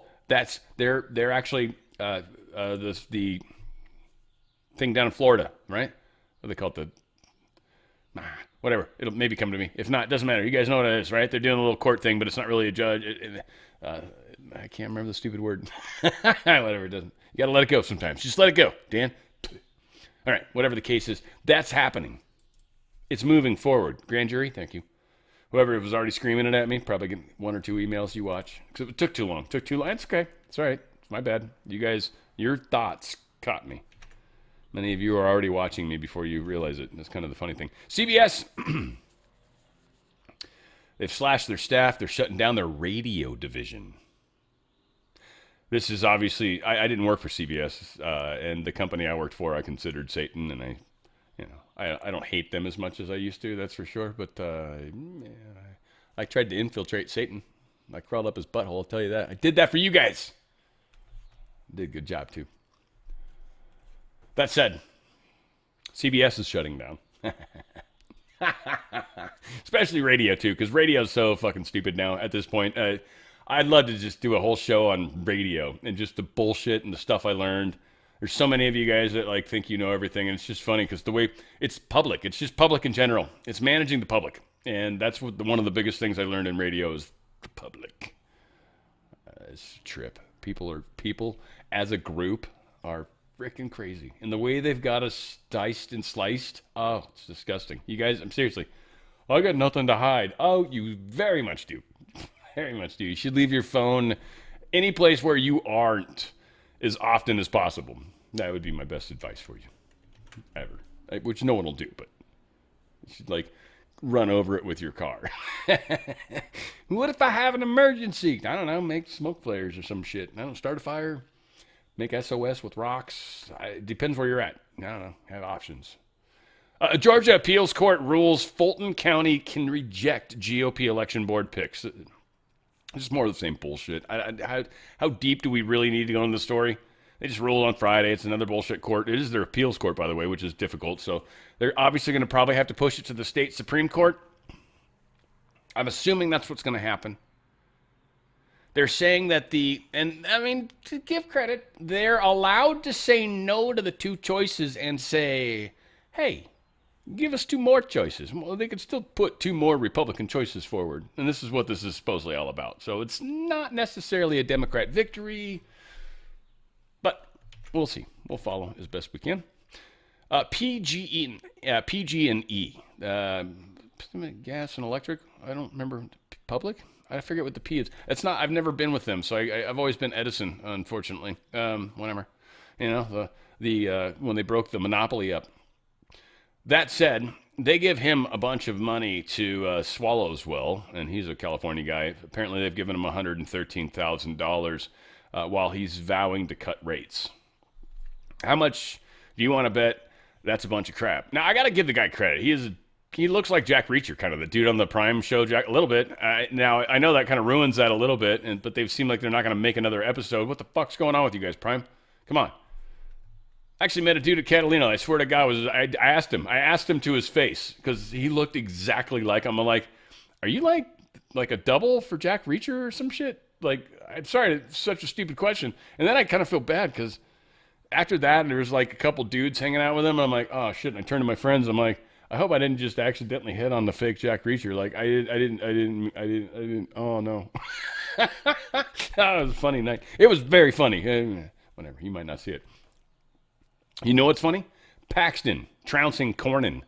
Speaker 1: They're actually the thing down in Florida, right? What do they call it? Whatever. It'll maybe come to me. If not, it doesn't matter. You guys know what it is, right? They're doing a little court thing, but it's not really a judge. I can't remember the stupid word. Whatever, it doesn't. You got to let it go sometimes. Just let it go, Dan. All right, whatever the case is, that's happening. It's moving forward. Grand jury, thank you. Whoever was already screaming it at me, probably get 1 or 2 emails you watch. Because it took too long. It's okay. It's all right. It's my bad. You guys, your thoughts caught me. Many of you are already watching me before you realize it. That's kind of the funny thing. CBS, they've slashed their staff. They're shutting down their radio division. This is obviously, I didn't work for CBS, and the company I worked for, I considered Satan, and I don't hate them as much as I used to, that's for sure, but I tried to infiltrate Satan. I crawled up his butthole, I'll tell you that. I did that for you guys. Did a good job, too. That said, CBS is shutting down. Especially radio, too, because radio's so fucking stupid now at this point. I'd love to just do a whole show on radio and just the bullshit and the stuff I learned. There's so many of you guys that think you know everything, and it's just funny because the way it's public, it's just public in general. It's managing the public, and that's one of the biggest things I learned in radio is the public. It's a trip. People as a group are freaking crazy, and the way they've got us diced and sliced, oh, it's disgusting. You guys, I'm seriously, I got nothing to hide. Oh, you very much do. Very much do. You should leave your phone any place where you aren't as often as possible. That would be my best advice for you. Ever. Which no one will do, but you should run over it with your car. What if I have an emergency? I don't know, make smoke flares or some shit. I don't start a fire, make SOS with rocks. It depends where you're at. I don't know, have options. A Georgia appeals court rules Fulton County can reject GOP election board picks. It's more of the same bullshit. How deep do we really need to go into the story? They just ruled on Friday. It's another bullshit court. It is their appeals court, by the way, which is difficult. So they're obviously going to probably have to push it to the state Supreme Court. I'm assuming that's what's going to happen. They're saying that to give credit, they're allowed to say no to the two choices and say, hey, Give us 2 more choices. Well, they could still put 2 more Republican choices forward. And this is what this is supposedly all about. So it's not necessarily a Democrat victory, but we'll see. We'll follow as best we can. PG&E, gas and electric. I don't remember. Public? I forget what the P is. It's not. I've never been with them, so I've always been Edison, unfortunately. Whatever. You know, the when they broke the monopoly up. That said, they give him a bunch of money to Swallowswell, and he's a California guy. Apparently, they've given him $113,000 while he's vowing to cut rates. How much do you want to bet that's a bunch of crap? Now, I got to give the guy credit. He looks like Jack Reacher, kind of the dude on the Prime show, Jack, a little bit. Now, I know that kind of ruins that a little bit, but they seem like they're not going to make another episode. What the fuck's going on with you guys, Prime? Come on. I actually met a dude at Catalina. I swear to God, I asked him to his face because he looked exactly like him. I'm like, are you like a double for Jack Reacher or some shit? Like, I'm sorry, it's such a stupid question. And then I kind of feel bad because after that, there was like a couple dudes hanging out with him. I'm like, oh shit. And I turned to my friends. I'm like, I hope I didn't just accidentally hit on the fake Jack Reacher. Like, I didn't. Oh no. That was a funny night. It was very funny. Whatever. You might not see it. You know what's funny? Paxton trouncing Cornyn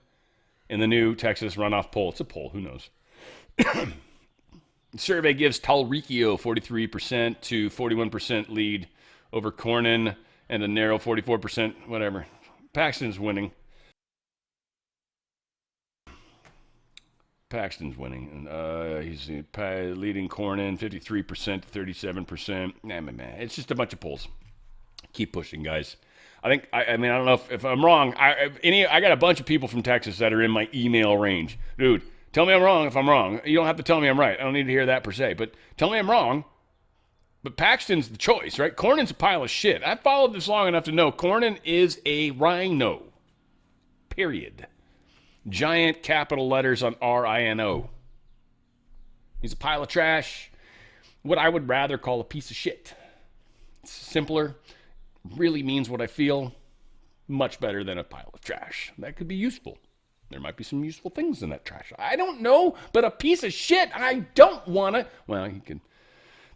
Speaker 1: in the new Texas runoff poll. It's a poll. Who knows? The survey gives Talricchio 43% to 41% lead over Cornyn and a narrow 44%, whatever. Paxton's winning. He's leading Cornyn 53% to 37%. Man, it's just a bunch of polls. Keep pushing, guys. I don't know if I'm wrong. I got a bunch of people from Texas that are in my email range. Dude, tell me I'm wrong if I'm wrong. You don't have to tell me I'm right. I don't need to hear that per se. But tell me I'm wrong. But Paxton's the choice, right? Cornyn's a pile of shit. I've followed this long enough to know Cornyn is a rhino. Period. Giant capital letters on RINO. He's a pile of trash. What I would rather call a piece of shit. It's simpler. Really means what I feel. Much better than a pile of trash. That could be useful. There might be some useful things in that trash. I don't know, but a piece of shit, I don't want to. Well, you can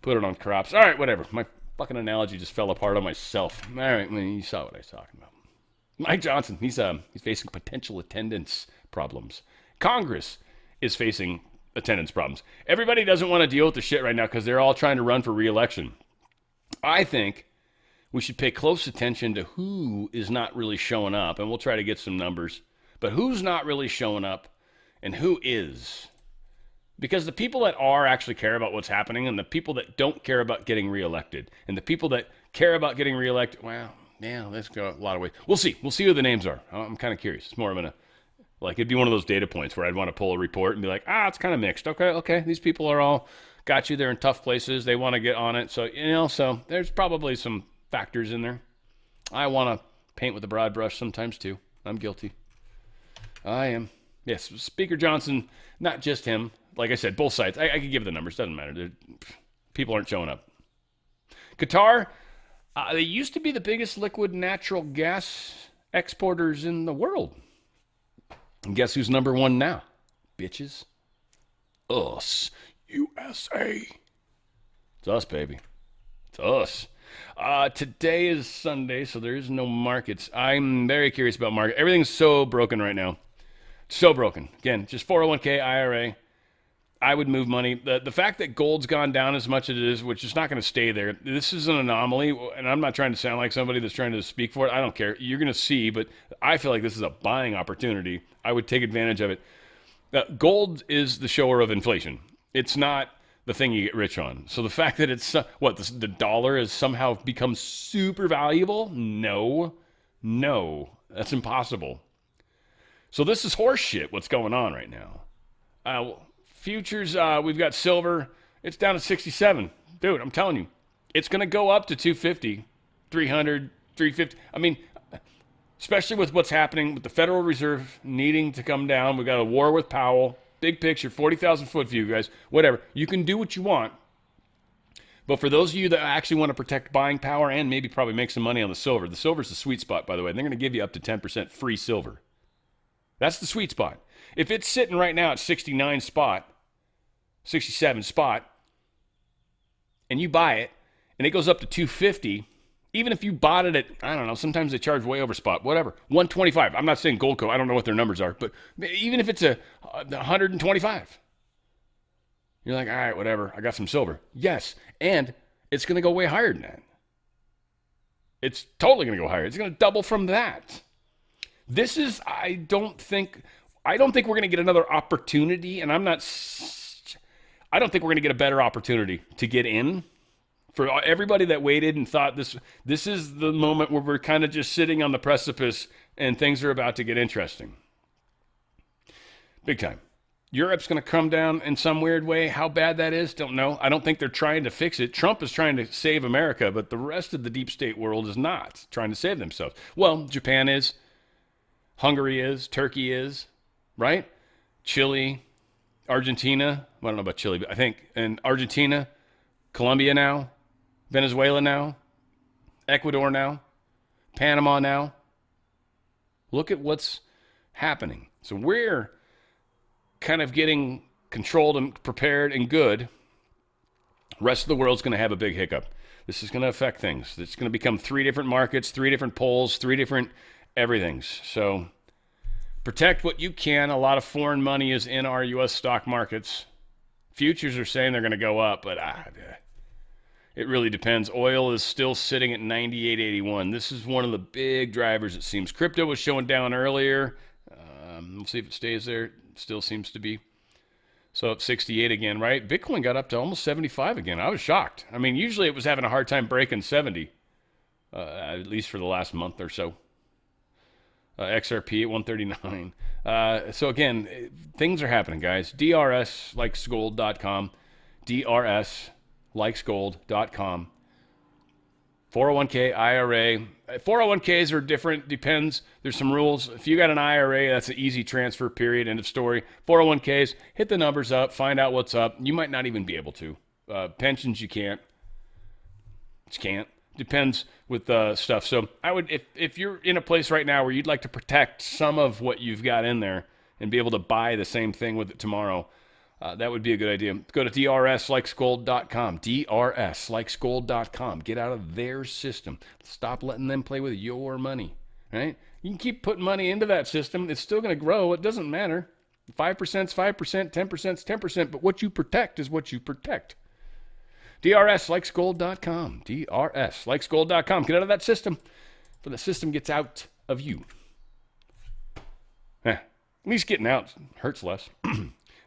Speaker 1: put it on crops. All right, whatever. My fucking analogy just fell apart on myself. All right, you saw what I was talking about. Mike Johnson, he's facing potential attendance problems. Congress is facing attendance problems. Everybody doesn't want to deal with the shit right now because they're all trying to run for re-election. I think we should pay close attention to who is not really showing up, and we'll try to get some numbers, but who's not really showing up and who is. Because the people that are actually care about what's happening, and the people that don't care about getting reelected, and the people that care about getting reelected, well, yeah, let's go a lot of ways. We'll see who the names are. I'm kind of curious. It's more of it'd be one of those data points where I'd want to pull a report and be like, it's kind of mixed. Okay, these people are all got you. They're in tough places. They want to get on it. So, so there's probably some factors in there. I want to paint with a broad brush sometimes too. I'm guilty. I am. Yes, Speaker Johnson, not just him. Like I said, both sides. I could give the numbers. Doesn't matter. People aren't showing up. Qatar, they used to be the biggest liquid natural gas exporters in the world. And guess who's number one now? Bitches. Us. USA. It's us, baby. It's us. Today is Sunday, so there is no markets. I'm very curious about market. Everything's so broken right now. So broken. Again, just 401k, IRA. I would move money. The fact that gold's gone down as much as it is, which is not going to stay there, this is an anomaly, and I'm not trying to sound like somebody that's trying to speak for it. I don't care. You're going to see, but I feel like this is a buying opportunity. I would take advantage of it. Gold is the shower of inflation. It's not the thing you get rich on. So the fact that it's, the dollar has somehow become super valuable? No, that's impossible. So this is horse shit, what's going on right now. Futures, we've got silver. It's down to 67. Dude, I'm telling you, it's going to go up to 250, 300, 350. I mean, especially with what's happening with the Federal Reserve needing to come down. We've got a war with Powell. Big picture, 40,000 foot view, guys. Whatever. You can do what you want. But for those of you that actually want to protect buying power and maybe probably make some money on the silver's the sweet spot, by the way. And they're going to give you up to 10% free silver. That's the sweet spot. If it's sitting right now at 67 spot, and you buy it, and it goes up to 250, even if you bought it at, I don't know, sometimes they charge way over spot, whatever, 125. I'm not saying Goldco. I don't know what their numbers are, but even if it's a 125, you're like, all right, whatever. I got some silver. Yes, and it's going to go way higher than that. It's totally going to go higher. It's going to double from that. This is, I don't think we're going to get another opportunity, and I don't think we're going to get a better opportunity to get in. For everybody that waited and thought this is the moment where we're kind of just sitting on the precipice and things are about to get interesting. Big time. Europe's going to come down in some weird way. How bad that is, don't know. I don't think they're trying to fix it. Trump is trying to save America, but the rest of the deep state world is not trying to save themselves. Well, Japan is. Hungary is. Turkey is. Right? Chile. Argentina. Well, I don't know about Chile, but I think. And Argentina. Colombia now. Venezuela now. Ecuador now. Panama now. Look at what's happening. So we're kind of getting controlled and prepared and good. Rest of the world's going to have a big hiccup. This is going to affect things. It's going to become 3 different markets, 3 different poles, 3 different everythings. So protect what you can. A lot of foreign money is in our U.S. stock markets. Futures are saying they're going to go up, but it really depends. Oil is still sitting at 98.81. This is one of the big drivers, it seems. Crypto was showing down earlier. We'll see if it stays there. Still seems to be. So up 68 again, right? Bitcoin got up to almost 75 again. I was shocked. I mean, usually it was having a hard time breaking 70, at least for the last month or so. XRP at 139. So again, things are happening, guys. DRSlikesgold.com. DRSlikesgold.com. 401k, IRA. 401ks are different, depends. There's some rules. If you got an IRA, that's an easy transfer, period, end of story. 401ks, hit the numbers up, find out what's up. You might not even be able to. Pensions, you can't. Just can't. Depends with stuff. So I would, if you're in a place right now where you'd like to protect some of what you've got in there and be able to buy the same thing with it tomorrow, that would be a good idea. Go to DRSlikesgold.com. DRSlikesgold.com. Get out of their system. Stop letting them play with your money. Right? You can keep putting money into that system. It's still going to grow. It doesn't matter. 5% is 5%, 10% is 10%, but what you protect is what you protect. DRSlikesgold.com. DRSlikesgold.com. Get out of that system, for the system gets out of you. At least getting out hurts less.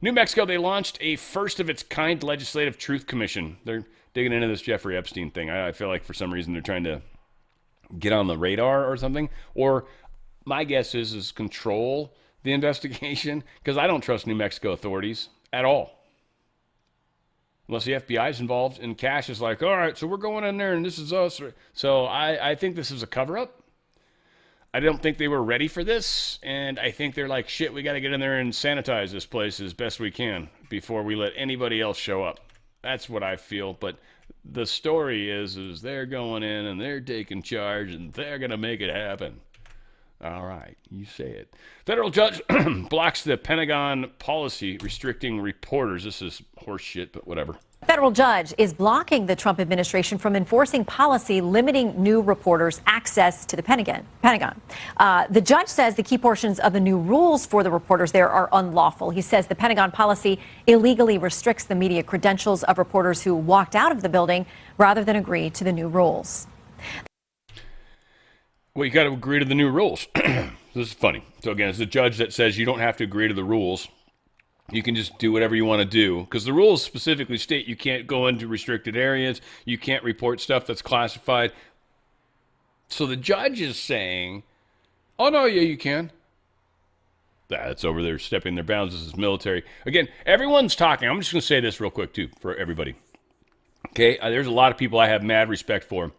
Speaker 1: New Mexico, they launched a first-of-its-kind legislative truth commission. They're digging into this Jeffrey Epstein thing. I feel like for some reason they're trying to get on the radar or something. Or my guess is control the investigation, because I don't trust New Mexico authorities at all. Unless the FBI is involved and Cash is like, all right, so we're going in there and this is us. So I think this is a cover-up. I don't think they were ready for this, and I think they're like, shit, we got to get in there and sanitize this place as best we can before we let anybody else show up. That's what I feel, but the story is they're going in and they're taking charge and they're going to make it happen. All right, you say it. Federal judge blocks the Pentagon policy restricting reporters. This is horse shit, but whatever.
Speaker 20: Federal judge is blocking the Trump administration from enforcing policy limiting new reporters' access to the Pentagon. The judge says the key portions of the new rules for the reporters there are unlawful. He says the Pentagon policy illegally restricts the media credentials of reporters who walked out of the building rather than agree to the new rules.
Speaker 1: Well, you got to agree to the new rules. This is funny. So again, it's the judge that says you don't have to agree to the rules. You can just do whatever you want to do, because the rules specifically state you can't go into restricted areas. You can't report stuff that's classified. So the judge is saying, oh, no, yeah, you can. That's over there stepping their bounds. This is military. Again, everyone's talking. I'm just going to say this real quick, too, for everybody. Okay, there's a lot of people I have mad respect for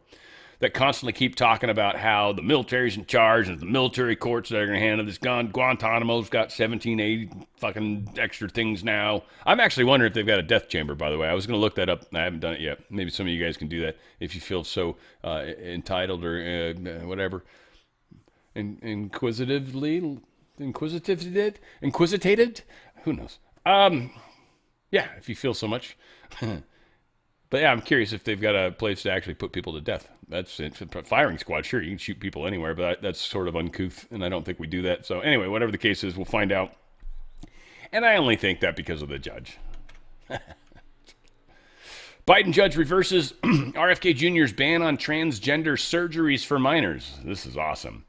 Speaker 1: that constantly keep talking about how the military's in charge and the military courts that are going to handle this. Guantanamo's got 17, 80 fucking extra things now. I'm actually wondering if they've got a death chamber, by the way. I was going to look that up. I haven't done it yet. Maybe some of you guys can do that if you feel so entitled or whatever. Inquisitively Inquisitated? Who knows? Yeah, if you feel so much. But yeah, I'm curious if they've got a place to actually put people to death. That's it. Firing squad, sure, you can shoot people anywhere, but that's sort of uncouth, and I don't think we do that. So anyway, whatever the case is, we'll find out. And I only think that because of the judge. Biden judge reverses RFK Jr.'s ban on transgender surgeries for minors. This is awesome.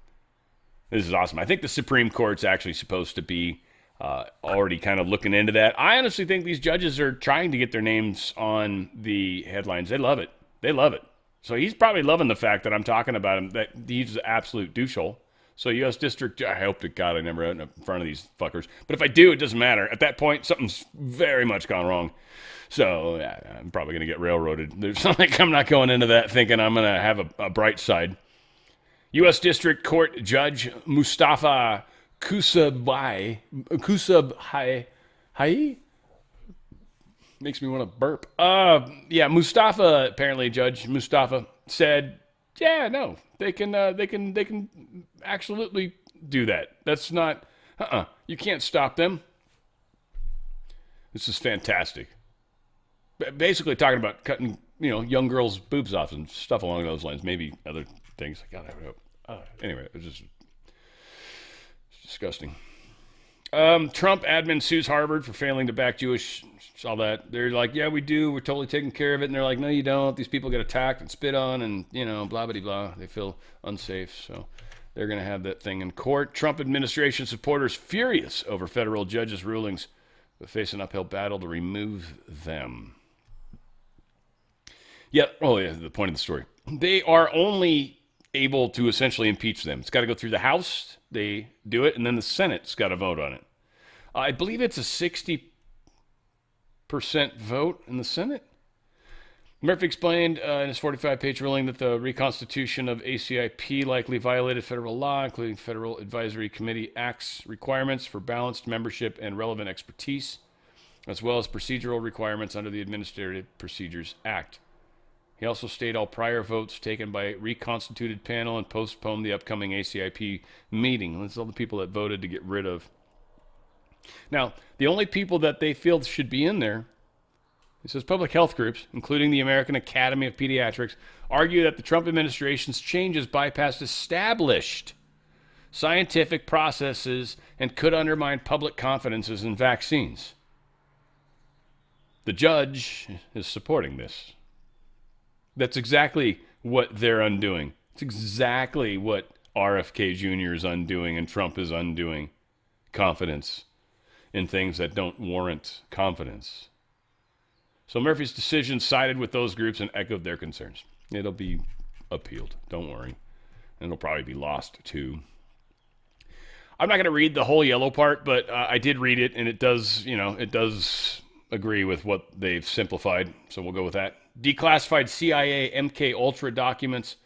Speaker 1: This is awesome. I think the Supreme Court's actually supposed to be already kind of looking into that. I honestly think these judges are trying to get their names on the headlines. They love it. They love it. So he's probably loving the fact that I'm talking about him, that he's an absolute douchehole. So U.S. District, I hope to God I never out in front of these fuckers. But if I do, it doesn't matter. At that point, something's very much gone wrong. So yeah, I'm probably going to get railroaded. There's like I'm not going into that thinking I'm going to have a bright side. U.S. District Court Judge Mustafa Kusabhai makes me want to burp. Mustafa, apparently Judge Mustafa said, yeah, no, they can absolutely do that. That's not, you can't stop them. This is fantastic. Basically talking about cutting, young girls' boobs off and stuff along those lines. Maybe other things. God, I hope. Anyway, it was just disgusting. Trump admin sues Harvard for failing to back Jewish. All that. They're like, yeah, we do. We're totally taking care of it. And they're like, no, you don't. These people get attacked and spit on and, blah, blah, blah. They feel unsafe. So they're going to have that thing in court. Trump administration supporters furious over federal judges' rulings, but face an uphill battle to remove them. Yeah. Oh, yeah. The point of the story. They are only able to essentially impeach them. It's got to go through the House. They do it, and then the Senate's got to vote on it. I believe it's a 60% vote in the Senate. Murphy explained in his 45-page ruling that the reconstitution of ACIP likely violated federal law, including Federal Advisory Committee Act's requirements for balanced membership and relevant expertise, as well as procedural requirements under the Administrative Procedures Act. He also stated all prior votes taken by a reconstituted panel and postponed the upcoming ACIP meeting. That's all the people that voted to get rid of. Now, the only people that they feel should be in there, it says public health groups, including the American Academy of Pediatrics, argue that the Trump administration's changes bypassed established scientific processes and could undermine public confidences in vaccines. The judge is supporting this. That's exactly what they're undoing. It's exactly what RFK Jr. is undoing and Trump is undoing. Confidence in things that don't warrant confidence. So Murphy's decision sided with those groups and echoed their concerns. It'll be appealed. Don't worry. And it'll probably be lost too. I'm not going to read the whole yellow part, but I did read it, and it does, it does agree with what they've simplified. So we'll go with that. Declassified CIA MK Ultra documents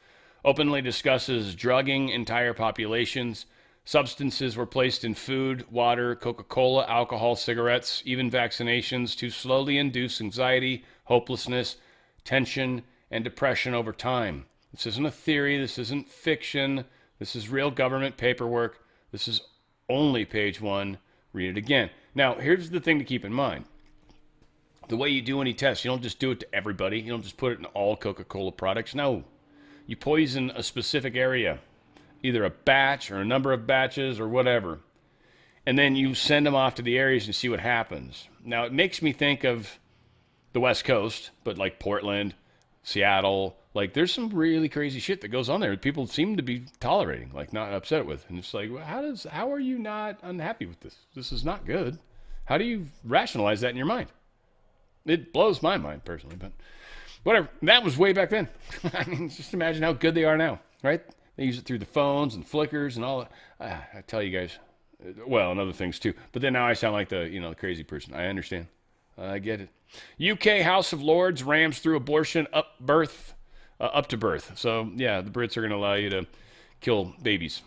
Speaker 1: openly discusses drugging entire populations. Substances were placed in food, water, Coca-Cola, alcohol, cigarettes, even vaccinations to slowly induce anxiety, hopelessness, tension, and depression over time. This isn't a theory. This isn't fiction. This is real government paperwork. This is only page 1. Read it again. Now, here's the thing to keep in mind. The way you do any test, you don't just do it to everybody. You don't just put it in all Coca-Cola products. No. You poison a specific area, either a batch or a number of batches or whatever. And then you send them off to the areas and see what happens. Now, it makes me think of the West Coast, but like Portland, Seattle. Like, there's some really crazy shit that goes on there. People seem to be tolerating, like not upset with. And it's like, well, how are you not unhappy with this? This is not good. How do you rationalize that in your mind? It blows my mind personally, but whatever. That was way back then. I mean, just imagine how good they are now, right? They use it through the phones and flickers and all. I tell you guys, well, and other things too. But then now I sound like the crazy person. I understand. I get it. UK House of Lords rams through abortion up to birth. So yeah, the Brits are going to allow you to kill babies.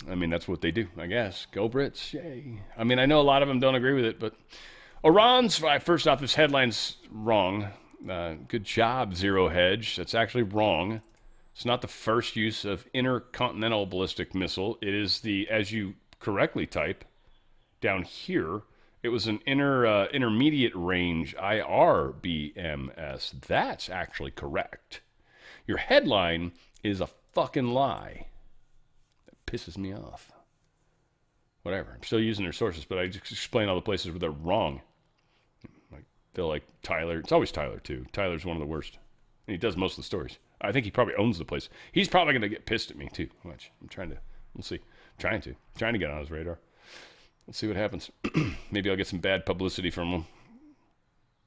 Speaker 1: I mean, that's what they do, I guess. Go Brits, yay. I mean, I know a lot of them don't agree with it, but Iran's, first off, this headline's wrong. Good job, Zero Hedge. That's actually wrong. It's not the first use of intercontinental ballistic missile. It is the, as you correctly type down here, it was an intermediate range IRBMS. That's actually correct. Your headline is a fucking lie. That pisses me off. Whatever. I'm still using their sources, but I just explain all the places where they're wrong. I feel like Tyler, it's always Tyler too. Tyler's one of the worst. And he does most of the stories. I think he probably owns the place. He's probably going to get pissed at me too. Watch. We'll see. Trying to get on his radar. Let's see what happens. Maybe I'll get some bad publicity from him.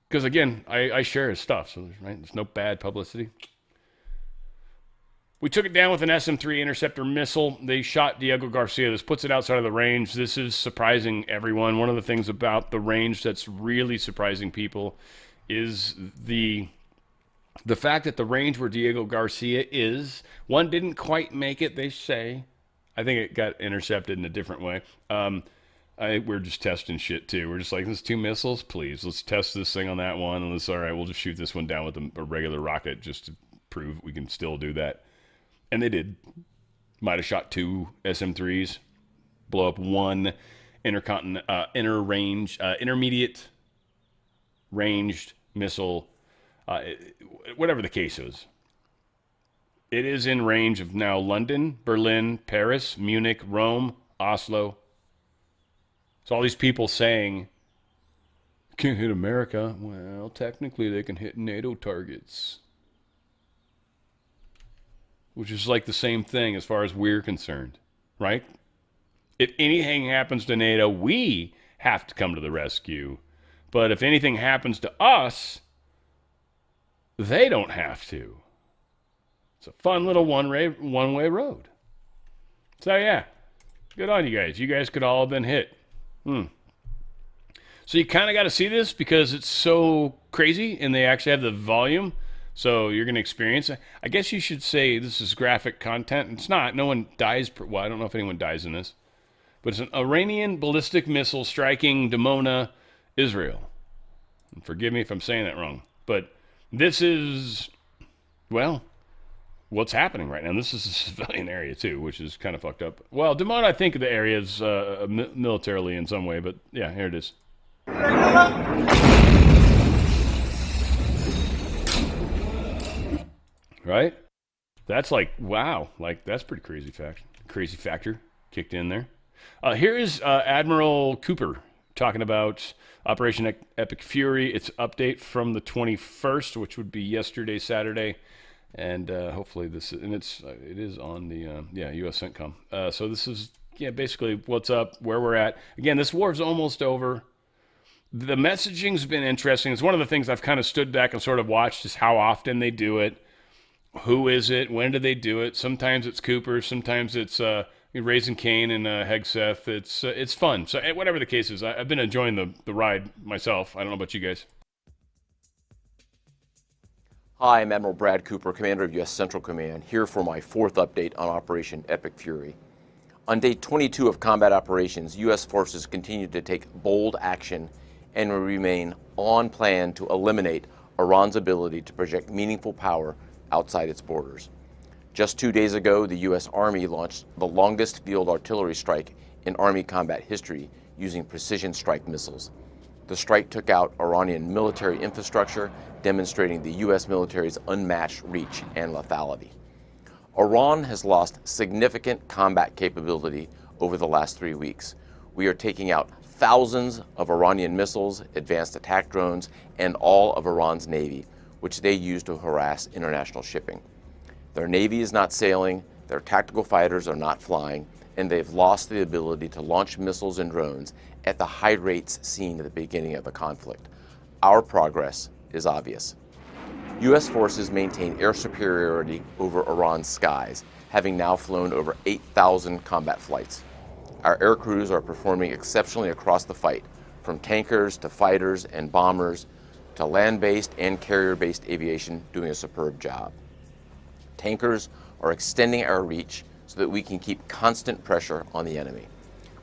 Speaker 1: Because again, I share his stuff, so there's no bad publicity. We took it down with an SM-3 interceptor missile. They shot Diego Garcia. This puts it outside of the range. This is surprising everyone. One of the things about the range that's really surprising people is the fact that the range where Diego Garcia is, one didn't quite make it, they say. I think it got intercepted in a different way. We're just testing shit too. We're just like, there's 2 missiles, please. Let's test this thing on that one. And all right, we'll just shoot this one down with a regular rocket just to prove we can still do that. And they did. Might have shot 2 SM-3s, blow up 1 intermediate ranged missile, whatever the case is. It is in range of now London, Berlin, Paris, Munich, Rome, Oslo. So all these people saying, can't hit America. Well, technically they can hit NATO targets. Which is like the same thing as far as we're concerned, right? If anything happens to NATO, we have to come to the rescue. But if anything happens to us, they don't have to. It's a fun little one-way road. So yeah, good on you guys. You guys could all have been hit. So you kind of got to see this because it's so crazy and they actually have the volume. So you're going to experience it. I guess you should say this is graphic content. It's not. No one dies. Well, I don't know if anyone dies in this. But it's an Iranian ballistic missile striking Dimona, Israel. And forgive me if I'm saying that wrong. But this is, well, what's happening right now. This is a civilian area, too, which is kind of fucked up. Well, Dimona, I think the area is militarily in some way. But, yeah, here it is. Right? That's like, wow. Like, that's pretty crazy factor kicked in there. Here is Admiral Cooper talking about Operation Epic Fury. It's update from the 21st, which would be yesterday, Saturday. And hopefully this, and it is on the, U.S. CENTCOM. So this is, basically what's up, where we're at. Again, this war's almost over. The messaging's been interesting. It's one of the things I've kind of stood back and sort of watched is how often they do it. Who is it? When do they do it? Sometimes it's Cooper. Sometimes it's Raising Cane and Hegseth. It's fun. So whatever the case is, I've been enjoying the ride myself. I don't know about you guys.
Speaker 21: Hi, I'm Admiral Brad Cooper, Commander of U.S. Central Command, here for my 4th update on Operation Epic Fury. On day 22 of combat operations, U.S. forces continue to take bold action and remain on plan to eliminate Iran's ability to project meaningful power outside its borders. Just 2 days ago, the U.S. Army launched the longest field artillery strike in Army combat history using precision strike missiles. The strike took out Iranian military infrastructure, demonstrating the U.S. military's unmatched reach and lethality. Iran has lost significant combat capability over the last 3 weeks. We are taking out thousands of Iranian missiles, advanced attack drones, and all of Iran's navy, which they use to harass international shipping. Their navy is not sailing, their tactical fighters are not flying, and they've lost the ability to launch missiles and drones at the high rates seen at the beginning of the conflict. Our progress is obvious. U.S. forces maintain air superiority over Iran's skies, having now flown over 8,000 combat flights. Our air crews are performing exceptionally across the fight, from tankers to fighters and bombers, to land-based and carrier-based aviation doing a superb job. Tankers are extending our reach so that we can keep constant pressure on the enemy.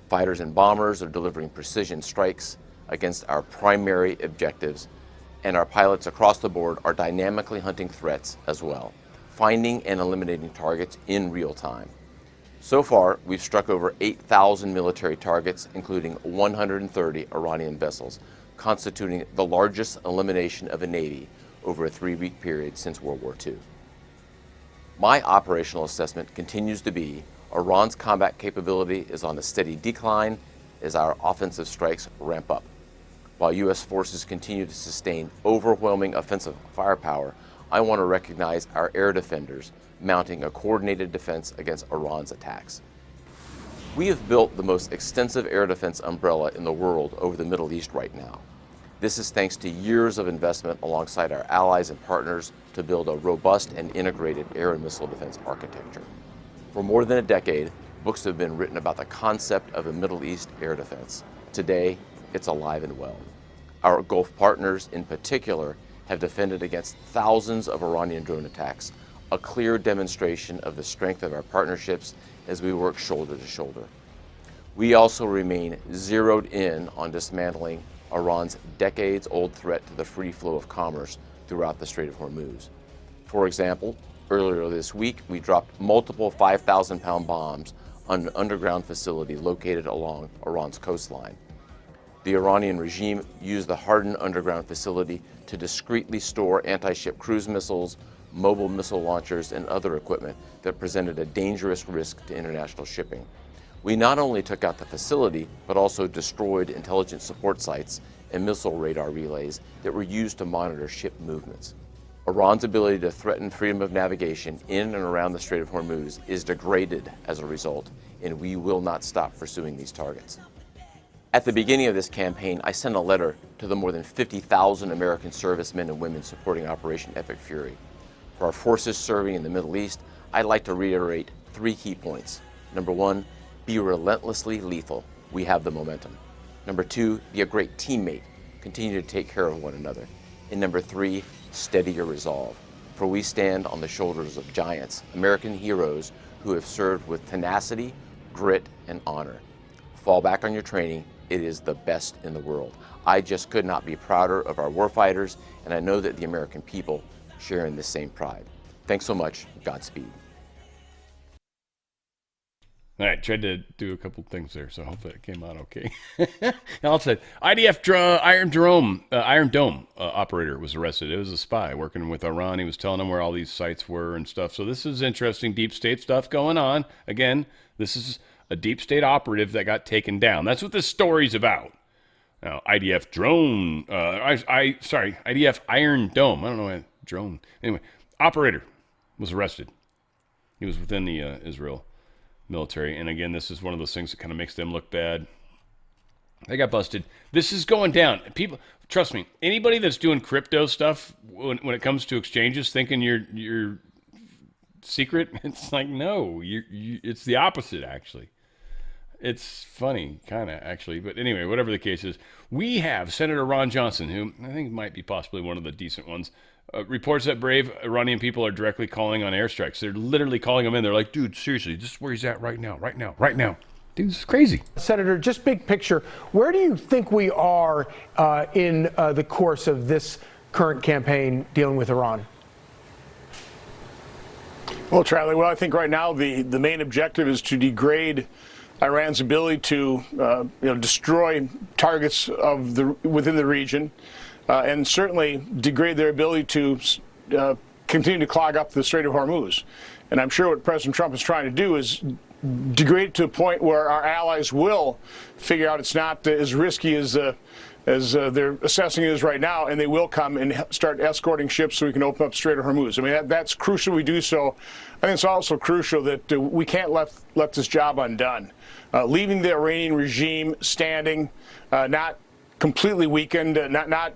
Speaker 21: Fighters and bombers are delivering precision strikes against our primary objectives, and our pilots across the board are dynamically hunting threats as well, finding and eliminating targets in real time. So far, we've struck over 8,000 military targets, including 130 Iranian vessels, constituting the largest elimination of a navy over a 3-week period since World War II. My operational assessment continues to be Iran's combat capability is on a steady decline as our offensive strikes ramp up. While U.S. forces continue to sustain overwhelming offensive firepower, I want to recognize our air defenders mounting a coordinated defense against Iran's attacks. We have built the most extensive air defense umbrella in the world over the Middle East right now. This is thanks to years of investment alongside our allies and partners to build a robust and integrated air and missile defense architecture. For more than a decade, books have been written about the concept of a Middle East air defense. Today, it's alive and well. Our Gulf partners, in particular, have defended against thousands of Iranian drone attacks, a clear demonstration of the strength of our partnerships as we work shoulder to shoulder. We also remain zeroed in on dismantling Iran's decades-old threat to the free flow of commerce throughout the Strait of Hormuz. For example, earlier this week, we dropped multiple 5,000-pound bombs on an underground facility located along Iran's coastline. The Iranian regime used the hardened underground facility to discreetly store anti-ship cruise missiles, mobile missile launchers, and other equipment that presented a dangerous risk to international shipping. We not only took out the facility, but also destroyed intelligence support sites and missile radar relays that were used to monitor ship movements. Iran's ability to threaten freedom of navigation in and around the Strait of Hormuz is degraded as a result, and we will not stop pursuing these targets. At the beginning of this campaign, I sent a letter to the more than 50,000 American servicemen and women supporting Operation Epic Fury. For our forces serving in the Middle East, I'd like to reiterate 3 key points. Number 1, be relentlessly lethal. We have the momentum. Number 2, be a great teammate. Continue to take care of one another. And number 3, steady your resolve. For we stand on the shoulders of giants, American heroes who have served with tenacity, grit, and honor. Fall back on your training. It is the best in the world. I just could not be prouder of our warfighters, and I know that the American people share in this same pride. Thanks so much. Godspeed.
Speaker 1: All right, tried to do a couple things there, so hopefully it came out okay. I'll say IDF Iron Dome operator was arrested. It was a spy working with Iran. He was telling them where all these sites were and stuff. So this is interesting deep state stuff going on. Again, this is a deep state operative that got taken down. That's what this story's about. Now, IDF IDF Iron Dome. I don't know why drone. Anyway, operator was arrested. He was within the Israel military. And again, this is one of those things that kind of makes them look bad. They got busted. This is going down. People, trust me, anybody that's doing crypto stuff when it comes to exchanges thinking you're secret, it's like, no, it's the opposite, actually. It's funny, kind of, actually. But anyway, whatever the case is, we have Senator Ron Johnson, who I think might be possibly one of the decent ones, reports that brave Iranian people are directly calling on airstrikes. They're literally calling them in. They're like, dude, seriously, this is where he's at right now. Dude, this is crazy.
Speaker 2: Senator, just big picture, where do you think we are in the course of this current campaign dealing with Iran?
Speaker 22: Well, Charlie, I think right now the main objective is to degrade Iran's ability to destroy targets within the region, and certainly degrade their ability to continue to clog up the Strait of Hormuz. And I'm sure what President Trump is trying to do is degrade it to a point where our allies will figure out it's not as risky as they're assessing it is right now, and they will come and start escorting ships so we can open up the Strait of Hormuz. I mean, that's crucial we do so. I think it's also crucial that we can't let this job undone. Leaving the Iranian regime standing, not completely weakened, not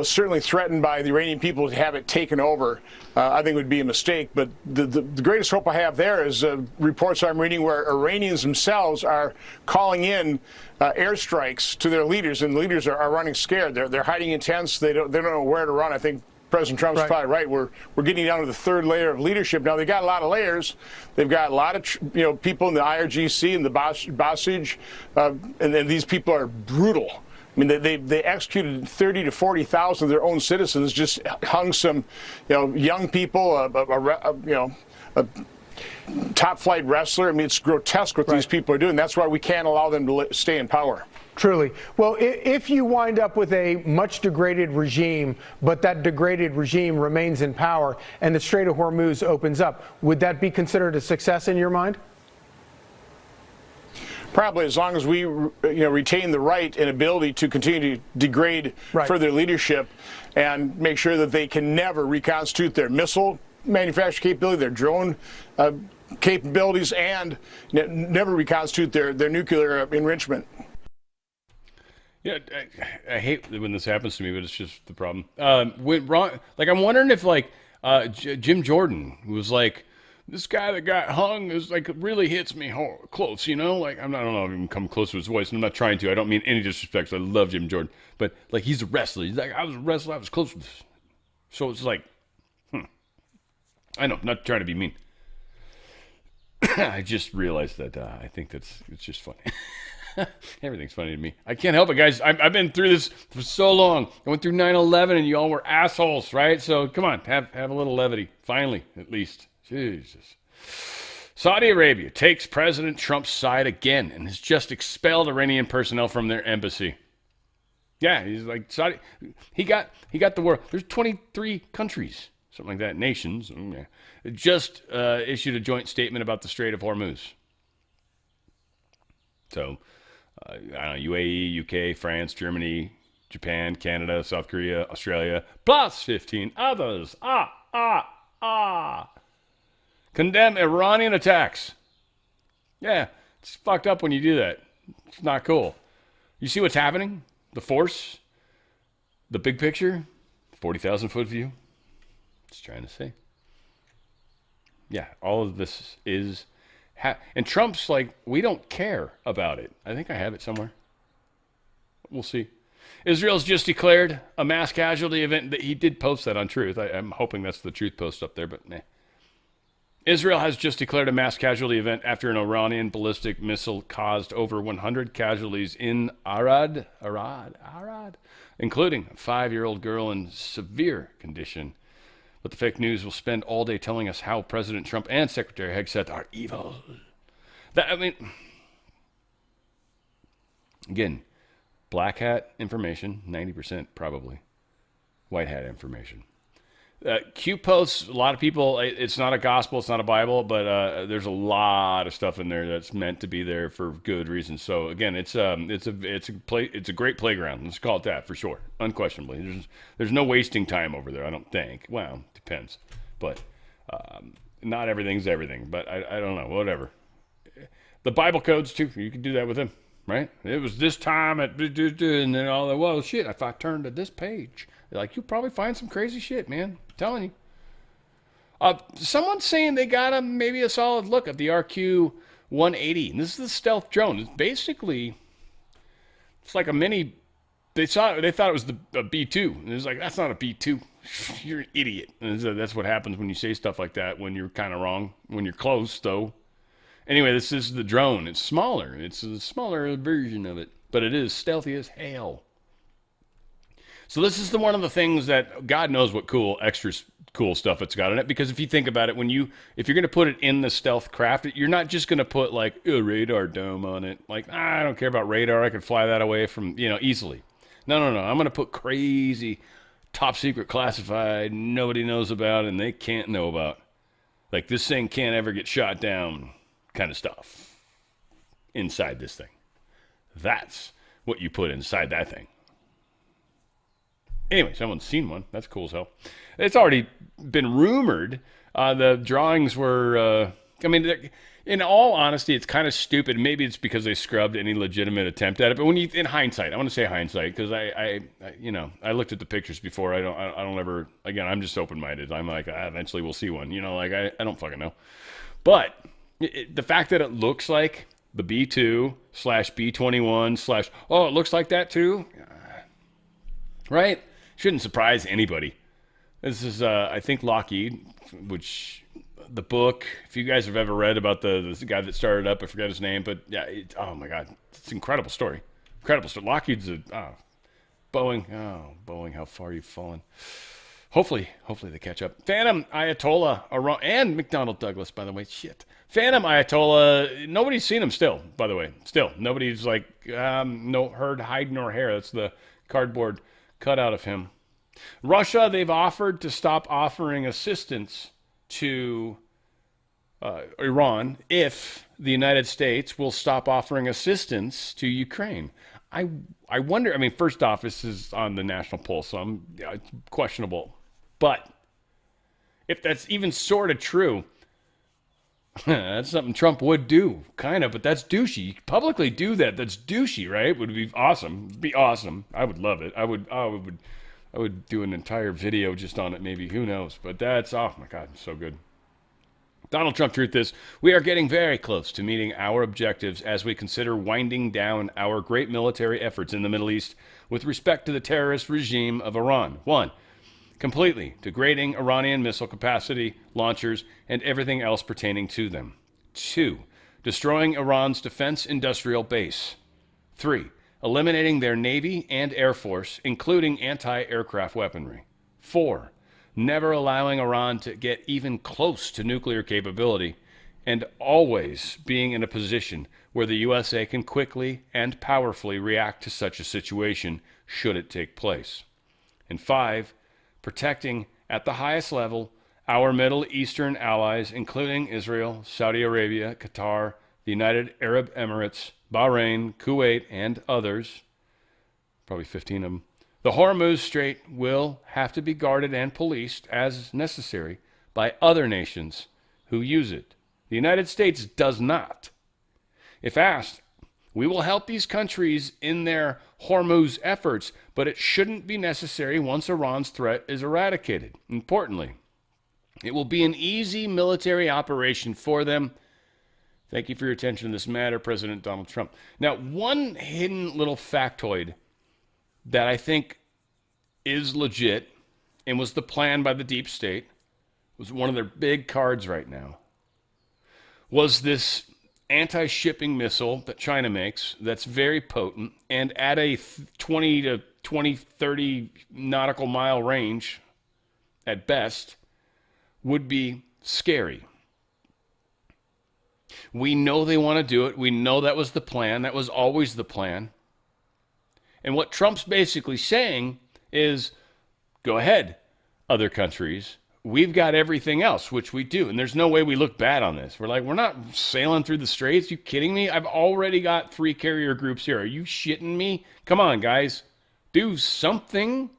Speaker 22: certainly threatened by the Iranian people to have it taken over, I think would be a mistake. But the greatest hope I have there is reports I'm reading where Iranians themselves are calling in airstrikes to their leaders, and the leaders are running scared. They're hiding in tents. They don't know where to run. I think President Trump's probably right. We're getting down to the third layer of leadership. Now, they've got a lot of layers. They've got a lot of people in the IRGC and the Basij, and these people are brutal. I mean, they executed 30 to 40,000 of their own citizens, just hung some young people, top flight wrestler. I mean, it's grotesque what these people are doing. That's why we can't allow them to stay in power.
Speaker 2: Truly. Well, if you wind up with a much degraded regime, but that degraded regime remains in power and the Strait of Hormuz opens up, would that be considered a success in your mind?
Speaker 22: Probably, as long as we retain the right and ability to continue to degrade further leadership and make sure that they can never reconstitute their missile manufacturing capability, their drone capabilities, and never reconstitute their nuclear enrichment.
Speaker 1: Yeah, I hate when this happens to me, but it's just the problem. Went wrong. Like, I'm wondering if Jim Jordan was like, this guy that got hung is like really hits me close, Like, I don't know if I can come close to his voice, and I'm not trying to. I don't mean any disrespect. I love Jim Jordan, but like, he's a wrestler. He's like, I was a wrestler. I was close to this. So it's like, I know, not trying to be mean. I just realized that I think it's just funny. Everything's funny to me. I can't help it, guys. I've been through this for so long. I went through 9/11, and you all were assholes, right? So come on, have a little levity. Finally, at least. Jesus. Saudi Arabia takes President Trump's side again and has just expelled Iranian personnel from their embassy. Yeah, he's like, Saudi. He got the world. There's 23 countries, something like that, nations. Just issued a joint statement about the Strait of Hormuz. So, I don't know, UAE, UK, France, Germany, Japan, Canada, South Korea, Australia, plus 15 others. Condemn Iranian attacks. Yeah, it's fucked up when you do that. It's not cool. You see what's happening? The force, the big picture, 40,000 foot view. Just trying to say. Yeah, all of this is... and Trump's like, we don't care about it. I think I have it somewhere. We'll see. Israel's just declared a mass casualty event. He did post that on Truth. I'm hoping that's the Truth post up there, but meh. Israel has just declared a mass casualty event after an Iranian ballistic missile caused over 100 casualties in Arad, including a 5-year-old girl in severe condition. But the fake news will spend all day telling us how President Trump and Secretary Hegseth are evil. Again, black hat information, 90% probably. White hat information. Q posts, a lot of people, it's not a gospel, it's not a Bible, but there's a lot of stuff in there that's meant to be there for good reasons. So again, it's a great playground. Let's call it that for sure, unquestionably. There's no wasting time over there, I don't think. Well, depends, but not everything's everything. But I don't know, whatever. The Bible codes too, you can do that with them, right? It was this time at and then all that. Well, shit, if I turn to this page, like, you'll probably find some crazy shit, man. I'm telling you. Someone's saying they got maybe a solid look at the RQ-180. And this is the stealth drone. It's basically, it's like a mini. They thought it was a B-2. And it was like, that's not a B-2. You're an idiot. And so that's what happens when you say stuff like that, when you're kind of wrong. When you're close, though. Anyway, this is the drone. It's smaller. It's a smaller version of it. But it is stealthy as hell. So this is one of the things that God knows what extra cool stuff it's got in it. Because if you think about it, if you're going to put it in the stealth craft, you're not just going to put like a radar dome on it. Like, I don't care about radar. I could fly that away from, easily. No. I'm going to put crazy, top secret, classified, nobody knows about, and they can't know about. Like, this thing can't ever get shot down kind of stuff inside this thing. That's what you put inside that thing. Anyway, someone's seen one. That's cool as hell. It's already been rumored. The drawings were, in all honesty, it's kind of stupid. Maybe it's because they scrubbed any legitimate attempt at it. But in hindsight, I want to say hindsight, because I looked at the pictures before. I don't ever, again, I'm just open-minded. I'm like, eventually we'll see one. I don't fucking know. But the fact that it looks like the B2/B21/ it looks like that too, right? Shouldn't surprise anybody. This is, I think, Lockheed, which the book, if you guys have ever read about the guy that started up, I forgot his name, but yeah, oh my God, it's an incredible story. Incredible story. Lockheed's Boeing. Oh, Boeing, how far you've fallen. Hopefully they catch up. Phantom Ayatollah Iran and McDonnell Douglas, by the way. Shit. Phantom Ayatollah, nobody's seen him still, by the way. Still. Nobody's like, no heard hide nor hair. That's the cardboard cutout of him. Russia, they've offered to stop offering assistance to Iran if the United States will stop offering assistance to Ukraine. I wonder, I mean, first off, this is on the National Pulse, so it's questionable. But if that's even sort of true, that's something Trump would do, kind of, but that's douchey. You publicly do that. That's douchey, right? Would be awesome. Be awesome. I would love it. I would do an entire video just on it, maybe. Who knows? But that's, oh my God, so good. Donald Trump truth is, we are getting very close to meeting our objectives as we consider winding down our great military efforts in the Middle East with respect to the terrorist regime of Iran. 1. Completely degrading Iranian missile capacity, launchers, and everything else pertaining to them. 2. Destroying Iran's defense industrial base. 3. Eliminating their Navy and Air Force, including anti-aircraft weaponry. 4. Never allowing Iran to get even close to nuclear capability, and always being in a position where the USA can quickly and powerfully react to such a situation should it take place. And 5, protecting at the highest level our Middle Eastern allies, including Israel, Saudi Arabia, Qatar, the United Arab Emirates, Bahrain, Kuwait, and others, probably 15 of them. The Hormuz Strait will have to be guarded and policed as necessary by other nations who use it. The United States does not. If asked, we will help these countries in their Hormuz efforts, but it shouldn't be necessary once Iran's threat is eradicated. Importantly, it will be an easy military operation for them. Thank you for your attention to this matter, President Donald Trump. Now, one hidden little factoid that I think is legit and was the plan by the deep state, was one of their big cards right now, was this anti-shipping missile that China makes that's very potent and at a 20 to 30 nautical mile range at best would be scary. We know they want to do it. We know that was the plan. That was always the plan. And what Trump's basically saying is, go ahead, other countries. We've got everything else, which we do. And there's no way we look bad on this. We're like, we're not sailing through the straits. You kidding me? I've already got 3 carrier groups here. Are you shitting me? Come on, guys. Do something.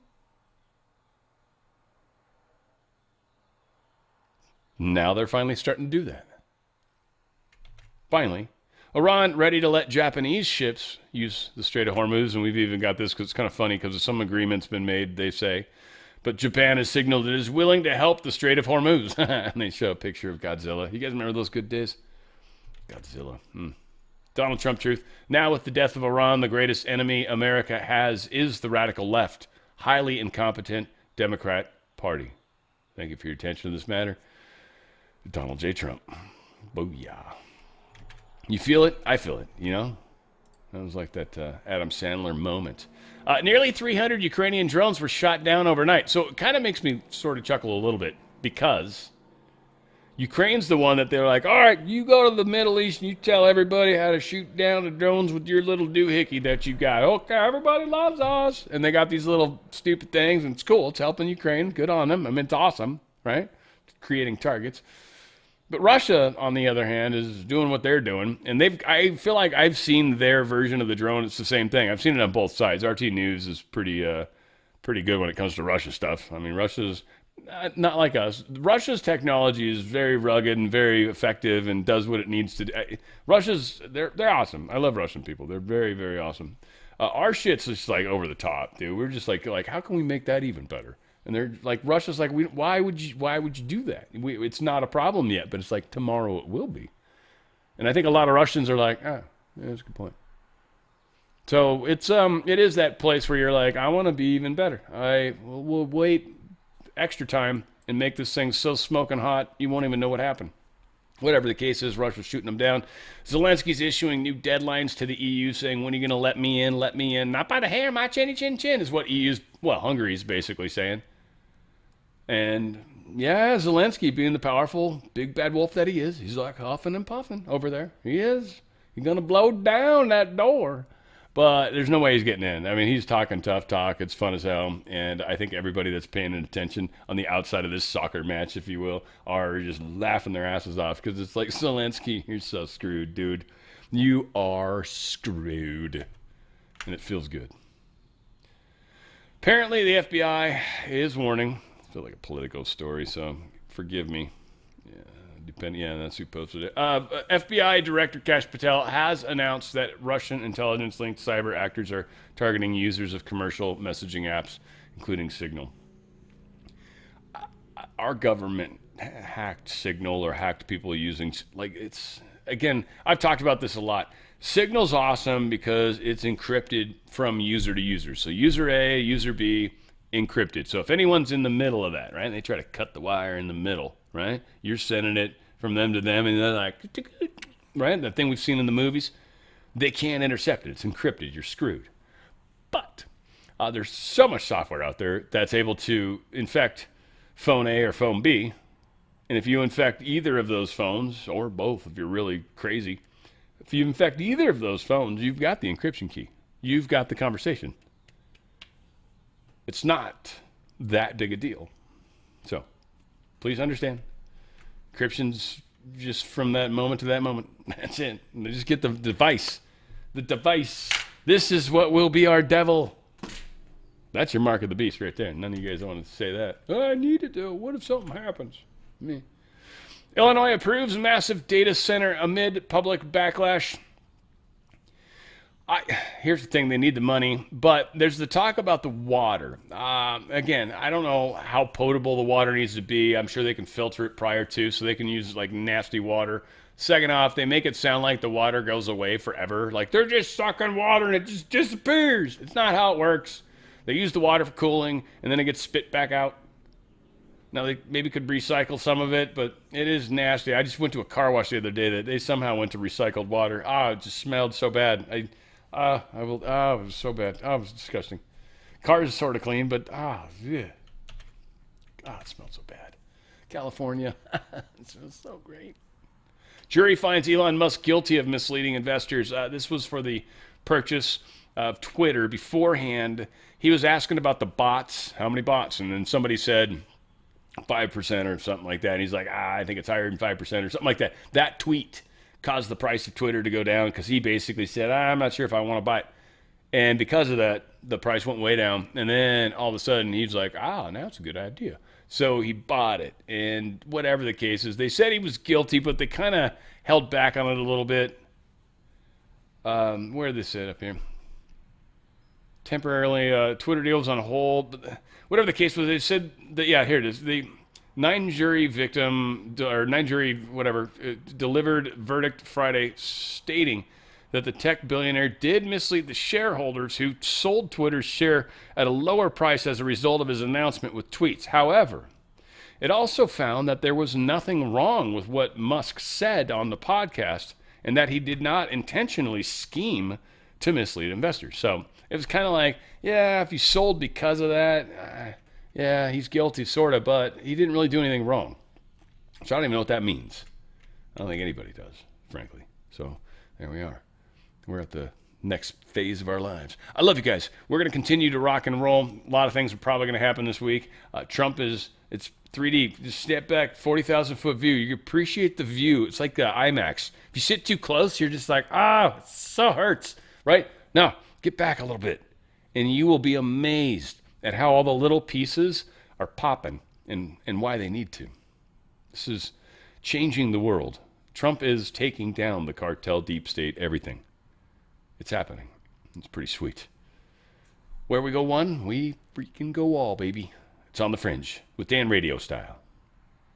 Speaker 1: Now they're finally starting to do that. Finally. Iran ready to let Japanese ships use the Strait of Hormuz, and we've even got this because it's kind of funny because some agreement's been made, they say. But Japan has signaled it is willing to help the Strait of Hormuz. And they show a picture of Godzilla. You guys remember those good days? Godzilla. Donald Trump truth. Now with the death of Iran, the greatest enemy America has is the radical left, highly incompetent Democrat Party. Thank you for your attention to this matter. Donald J. Trump. Booyah. You feel it? I feel it, you know? That was like that Adam Sandler moment. Nearly 300 Ukrainian drones were shot down overnight. So it kind of makes me sort of chuckle a little bit because Ukraine's the one that they're like, all right, you go to the Middle East and you tell everybody how to shoot down the drones with your little doohickey that you got. Okay, everybody loves us. And they got these little stupid things, and it's cool. It's helping Ukraine. Good on them. I mean, it's awesome, right? Creating targets. But Russia, on the other hand, is doing what they're doing. And I feel like I've seen their version of the drone. It's the same thing. I've seen it on both sides. RT News is pretty good when it comes to Russia stuff. I mean, Russia's not like us. Russia's technology is very rugged and very effective and does what it needs to do. They're awesome. I love Russian people. They're very, very awesome. Our shit's just like over the top, dude. We're just like how can we make that even better? And they're like, Russia's like, why would you do that? It's not a problem yet, but it's like tomorrow it will be. And I think a lot of Russians are like, yeah, that's a good point. So it is that place where you're like, I want to be even better. We'll wait extra time and make this thing so smoking hot you won't even know what happened. Whatever the case is, Russia's shooting them down. Zelensky's issuing new deadlines to the EU saying, when are you going to let me in? Let me in. Not by the hair, my chinny chin chin is what Hungary's basically saying. And yeah, Zelensky, being the powerful big bad wolf that he is, he's like huffing and puffing over there. He is. He's going to blow down that door. But there's no way he's getting in. I mean, he's talking tough talk. It's fun as hell. And I think everybody that's paying attention on the outside of this soccer match, if you will, are just laughing their asses off because it's like, Zelensky, you're so screwed, dude. You are screwed. And it feels good. Apparently, the FBI is warning. I feel like a Politico story, so forgive me. Yeah, that's who posted it. FBI Director Kash Patel has announced that Russian intelligence-linked cyber actors are targeting users of commercial messaging apps, including Signal. Our government hacked Signal or hacked people using, again, I've talked about this a lot. Signal's awesome because it's encrypted from user to user. So user A, user B, encrypted. So if anyone's in the middle of that, right, and they try to cut the wire in the middle, right, you're sending it from them to them, and they're like, right, that thing we've seen in the movies, they can't intercept it. It's encrypted. You're screwed. But there's so much software out there that's able to infect phone A or phone B, and if you infect either of those phones, or both if you're really crazy, if you infect either of those phones, you've got the encryption key. You've got the conversation. It's not that big a deal. So, please understand. Encryption's just from that moment to that moment. That's it. They just get the device. The device. This is what will be our devil. That's your mark of the beast right there. None of you guys want to say that. Oh, I need it to. What if something happens? Me. Illinois approves massive data center amid public backlash. Here's the thing, they need the money, but there's the talk about the water. Again, I don't know how potable the water needs to be. I'm sure they can filter it prior to, so they can use like nasty water. Second off, they make it sound like the water goes away forever. Like they're just sucking water and it just disappears. It's not how it works. They use the water for cooling and then it gets spit back out. Now, they maybe could recycle some of it, but it is nasty. I just went to a car wash the other day that they somehow went to recycled water. It just smelled so bad. It was so bad. It was disgusting. Car is sort of clean, but it smells so bad. California, it smells so great. Jury finds Elon Musk guilty of misleading investors. This was for the purchase of Twitter. Beforehand, he was asking about the bots. How many bots? And then somebody said 5% or something like that. And he's like, I think it's higher than 5% or something like that. That tweet caused the price of Twitter to go down because he basically said, I'm not sure if I want to buy it. And because of that, the price went way down. And then all of a sudden, he's like, now it's a good idea. So he bought it. And whatever the case is, they said he was guilty, but they kind of held back on it a little bit. Where did they say it up here? Temporarily, Twitter deal was on hold. Whatever the case was, they said that, here it is. The nine-jury delivered verdict Friday stating that the tech billionaire did mislead the shareholders who sold Twitter's share at a lower price as a result of his announcement with tweets. However, it also found that there was nothing wrong with what Musk said on the podcast and that he did not intentionally scheme to mislead investors. So it was kind of like, if he sold because of that, he's guilty, sort of, but he didn't really do anything wrong. So I don't even know what that means. I don't think anybody does, frankly. So there we are. We're at the next phase of our lives. I love you guys. We're going to continue to rock and roll. A lot of things are probably going to happen this week. Trump it's 3D. Just step back, 40,000-foot view. You appreciate the view. It's like the IMAX. If you sit too close, you're just like, it so hurts, right? Now, get back a little bit, and you will be amazed at how all the little pieces are popping and why they need to. This is changing the world. Trump is taking down the cartel, deep state, everything. It's happening. It's pretty sweet. Where we go one, we freaking go all, baby. It's on the Fringe with Dan Radio Style.